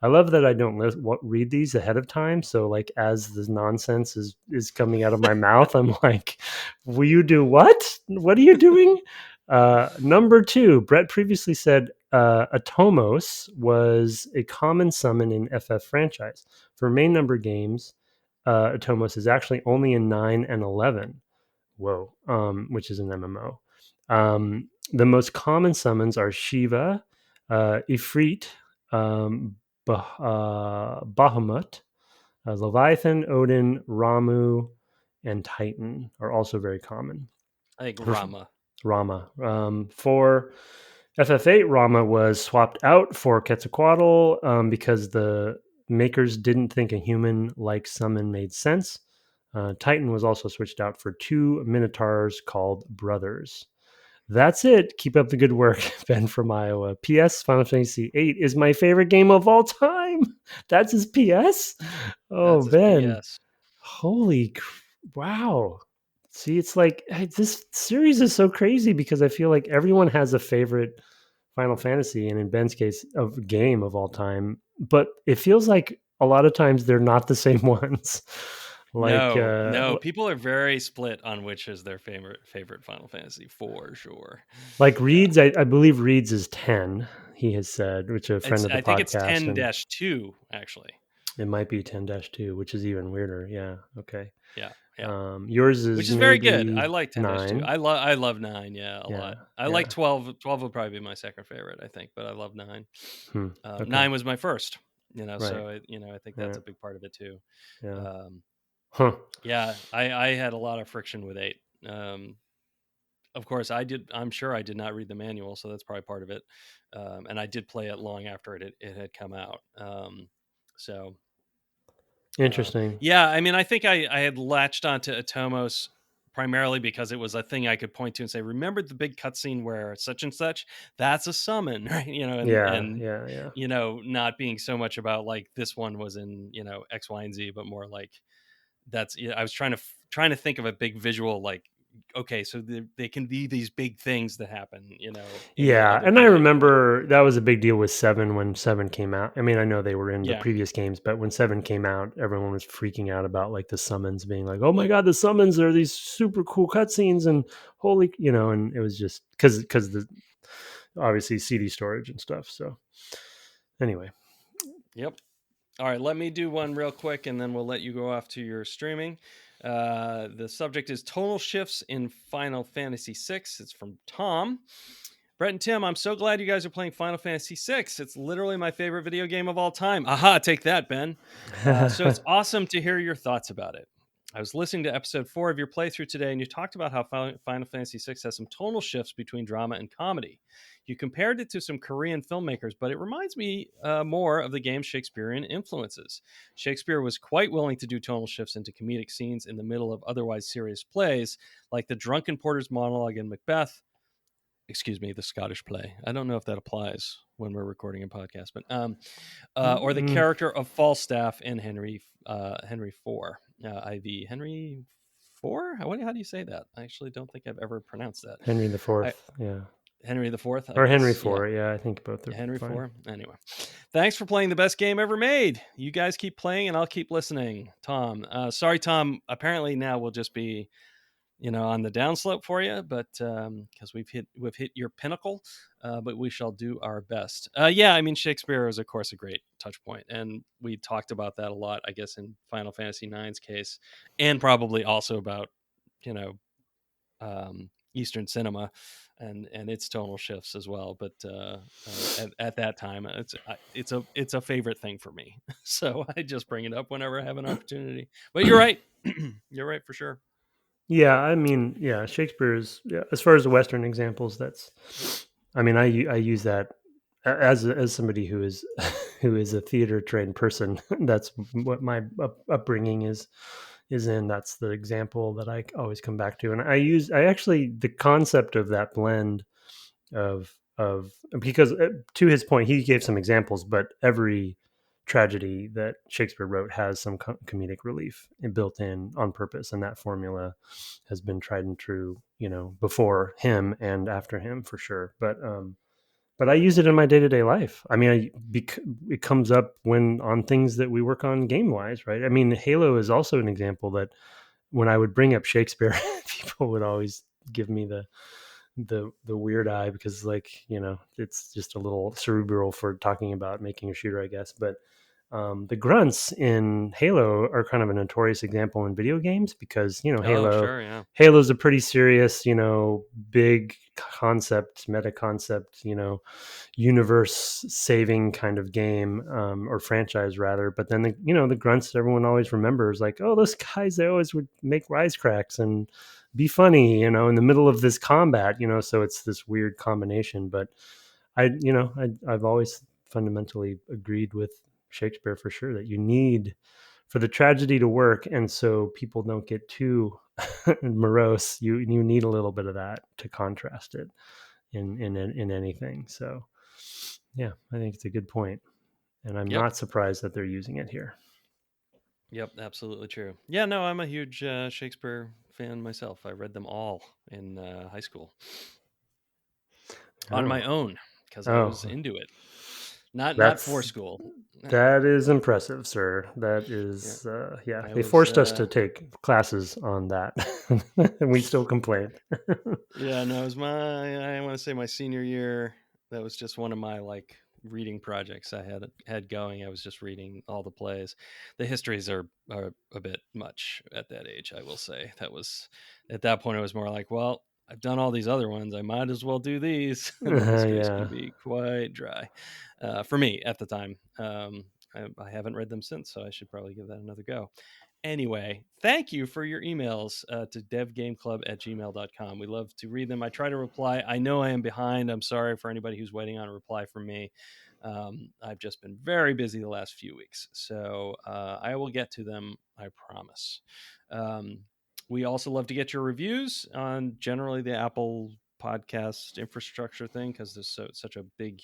I love that I don't read these ahead of time. So, like, as this nonsense is coming out of my mouth, I'm like, will you do what? What are you doing? Number two, Brett previously said Atomos was a common summon in FF franchise. For main number games, Atomos is actually only in 9 and 11. Whoa, which is an MMO. The most common summons are Shiva, Ifrit, Bahamut, Leviathan, Odin, Ramu, and Titan are also very common. I think Rama. For FF8, Rama was swapped out for Quetzalcoatl because the makers didn't think a human-like summon made sense. Titan was also switched out for 2 Minotaurs called Brothers. That's it. Keep up the good work, Ben from Iowa. P.S. Final Fantasy VIII is my favorite game of all time. That's his P.S. Oh, that's Ben. PS. Holy wow. See, it's like this series is so crazy because I feel like everyone has a favorite Final Fantasy, and in Ben's case, a game of all time. But it feels like a lot of times they're not the same ones. No, people are very split on which is their favorite Final Fantasy, for sure. Like Reed's, I believe Reed's is 10. He has said, which a friend of the podcast. I think it's 10-2 actually. It might be 10-2, which is even weirder. Yeah. Okay. Yeah. Yours is, which is very good. I like 10-2. 9. I love 9. Yeah, a lot. I like 12. 12 would probably be my second favorite, I think, but I love 9. Okay. 9 was my first. Right. So I think that's a big part of it too. Yeah. Yeah, I had a lot of friction with 8. of course, I'm sure I did not read the manual, so that's probably part of it. And I did play it long after it had come out. So Interesting. yeah, I mean, I think I had latched onto Atomos primarily because it was a thing I could point to and say, remember the big cutscene where such and such? That's a summon, right? Yeah, And yeah, yeah. not being so much about like this one was in X, Y, and Z, but more like that's I was trying to think of a big visual like, okay, so they can be these big things that happen, in the Yeah, other and I game. remember that was a big deal with 7 when 7 came out. I mean, I know they were in the Yeah. previous games, but when 7 came out, everyone was freaking out about like the summons being like, "Oh my god, the summons are these super cool cutscenes and holy," and it was just cuz the obviously CD storage and stuff. So, anyway. Yep. All right, let me do one real quick and then we'll let you go off to your streaming. The subject is tonal shifts in Final Fantasy VI. It's from Tom. Brett and Tim, I'm so glad you guys are playing Final Fantasy VI. It's literally my favorite video game of all time. Aha, take that, Ben. So it's awesome to hear your thoughts about it. I was listening to episode 4 of your playthrough today, and you talked about how Final Fantasy VI has some tonal shifts between drama and comedy. You compared it to some Korean filmmakers, but it reminds me more of the game's Shakespearean influences. Shakespeare was quite willing to do tonal shifts into comedic scenes in the middle of otherwise serious plays, like the drunken porter's monologue in Macbeth. Excuse me, the Scottish play. I don't know if that applies when we're recording a podcast, but or the character of Falstaff in Henry IV. IV Henry IV. How do you say that? I actually don't think I've ever pronounced that. Henry the I, 4th, yeah. Henry the Fourth, I Or Henry guess. Yeah, 4, yeah, I think both are Henry fine. IV. Anyway, thanks for playing the best game ever made. You guys keep playing, and I'll keep listening. Tom, sorry, Tom. Apparently now we'll just be on the downslope for you, but because we've hit your pinnacle, but we shall do our best. Yeah, I mean, Shakespeare is of course a great touch point, and we talked about that a lot, I guess, in Final Fantasy IX's case, and probably also about you know Eastern cinema and its tonal shifts as well. But at that time, it's a favorite thing for me, so I just bring it up whenever I have an opportunity. But you're right, you're right for sure. Yeah, I mean, yeah, Shakespeare's as far as the Western examples. I mean, I use that as somebody who is who is a theater trained person. That's what my upbringing is in. That's the example that I always come back to, and I actually the concept of that blend of because to his point, he gave some examples, but every tragedy that Shakespeare wrote has some comedic relief built in on purpose, and that formula has been tried and true, before him and after him for sure. But I use it in my day to day life. I mean, it comes up when on things that we work on game wise, right? I mean, Halo is also an example that when I would bring up Shakespeare, people would always give me the weird eye because it's just a little cerebral for talking about making a shooter, I guess. But the grunts in Halo are kind of a notorious example in video games because Oh, sure, yeah. Halo's a pretty serious, big concept, meta concept, universe saving kind of game, or franchise rather. But then the grunts everyone always remembers, like, oh, those guys, they always would make wisecracks and be funny, in the middle of this combat, so it's this weird combination. But I've always fundamentally agreed with Shakespeare for sure that you need for the tragedy to work, and so people don't get too morose. You need a little bit of that to contrast it in anything. So yeah, I think it's a good point, and I'm Yep. not surprised that they're using it here. Yep, absolutely true. Yeah, no, I'm a huge Shakespeare fan myself. I read them all in high school on my Oh, own because I was oh, into it. Not for that's school. that is impressive, sir. That Yeah, is, yeah. I They was. forced us to take classes on that, and we still complain. Yeah, no, it was I want to say my senior year. That was just one of my like reading projects I had going. I was just reading all the plays. The histories are a bit much at that age, I will say. That was at that point. It was more like, well, I've done all these other ones. I might as well do these. And the histories can Yeah. be quite dry for me at the time. I haven't read them since, so I should probably give that another go. Anyway, thank you for your emails to devgameclub@gmail.com. We love to read them. I try to reply. I know I am behind. I'm sorry for anybody who's waiting on a reply from me. I've just been very busy the last few weeks. So I will get to them, I promise. We also love to get your reviews on generally the Apple podcast infrastructure thing, because there's such a big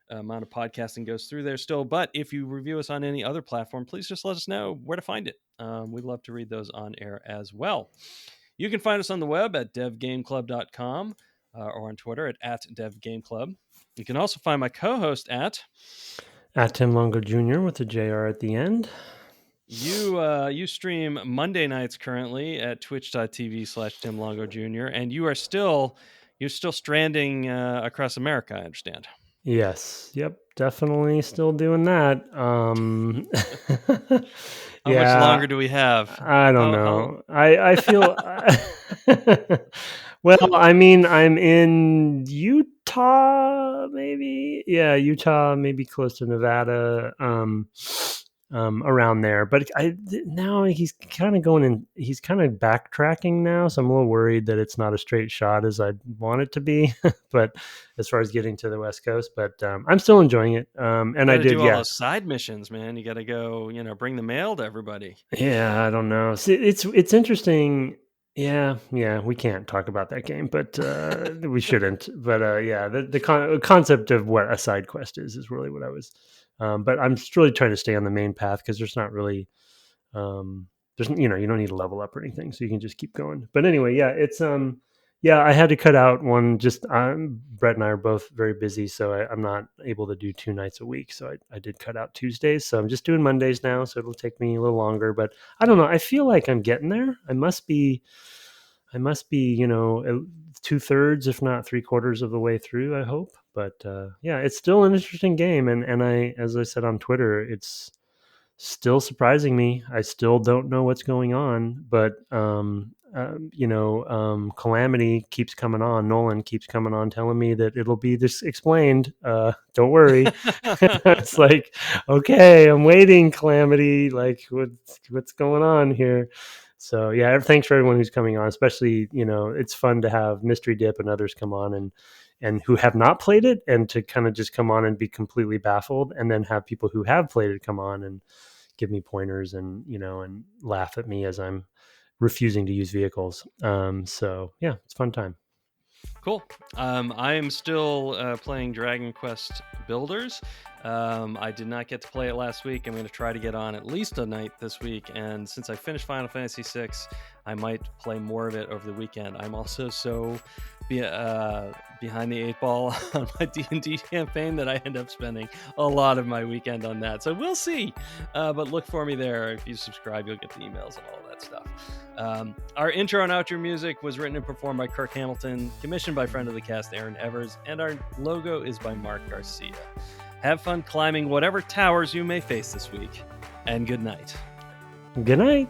amount of podcasting goes through there still. But if you review us on any other platform, please just let us know where to find it. We'd love to read those on air as well. You can find us on the web at devgameclub.com or on Twitter at devgameclub. You can also find my co-host at Tim Longo Jr. with a JR at the end. You stream Monday nights currently at twitch.tv/Tim Longo Jr. And you're still stranding across America, I understand. Yes. Yep. Definitely still doing that. How much longer do we have? I don't know. I feel well, I mean, I'm in Utah, maybe. Yeah, Utah, maybe close to Nevada. Around there, but now he's kind of going in. He's kind of backtracking now, so I'm a little worried that it's not a straight shot as I'd want it to be. But as far as getting to the West Coast, but I'm still enjoying it. And I did do all those side missions, man. You got to go, bring the mail to everybody. Yeah, I don't know. See, it's interesting. Yeah, we can't talk about that game, but we shouldn't. But yeah, the concept of what a side quest is really what I was. But I'm just really trying to stay on the main path because there's not really, there's you don't need to level up or anything, so you can just keep going. But anyway, yeah, it's yeah, I had to cut out one. Just Brett and I are both very busy, so I'm not able to do 2 nights a week. So I did cut out Tuesdays, so I'm just doing Mondays now. So it'll take me a little longer, but I don't know. I feel like I'm getting there. I must be, 2/3, if not 3/4 of the way through, I hope. But yeah, it's still an interesting game. And as I said on Twitter, it's still surprising me. I still don't know what's going on, but Calamity keeps coming on. Nolan keeps coming on telling me that it'll be this explained. Don't worry. It's like, okay, I'm waiting, Calamity. Like, what's going on here? So yeah, thanks for everyone who's coming on, especially, it's fun to have Mystery Dip and others come on and who have not played it, and to kind of just come on and be completely baffled, and then have people who have played it come on and give me pointers and, and laugh at me as I'm refusing to use vehicles. So yeah, it's a fun time. Cool. I am still playing Dragon Quest Builders. I did not get to play it last week. I'm going to try to get on at least a night this week. And since I finished Final Fantasy VI, I might play more of it over the weekend. I'm also so behind the 8 ball on my D&D campaign that I end up spending a lot of my weekend on that. So we'll see. But look for me there. If you subscribe, you'll get the emails and all that stuff. Our intro and outro music was written and performed by Kirk Hamilton, commissioned by friend of the cast Aaron Evers, and our logo is by Mark Garcia. Have fun climbing whatever towers you may face this week, and good night. Good night.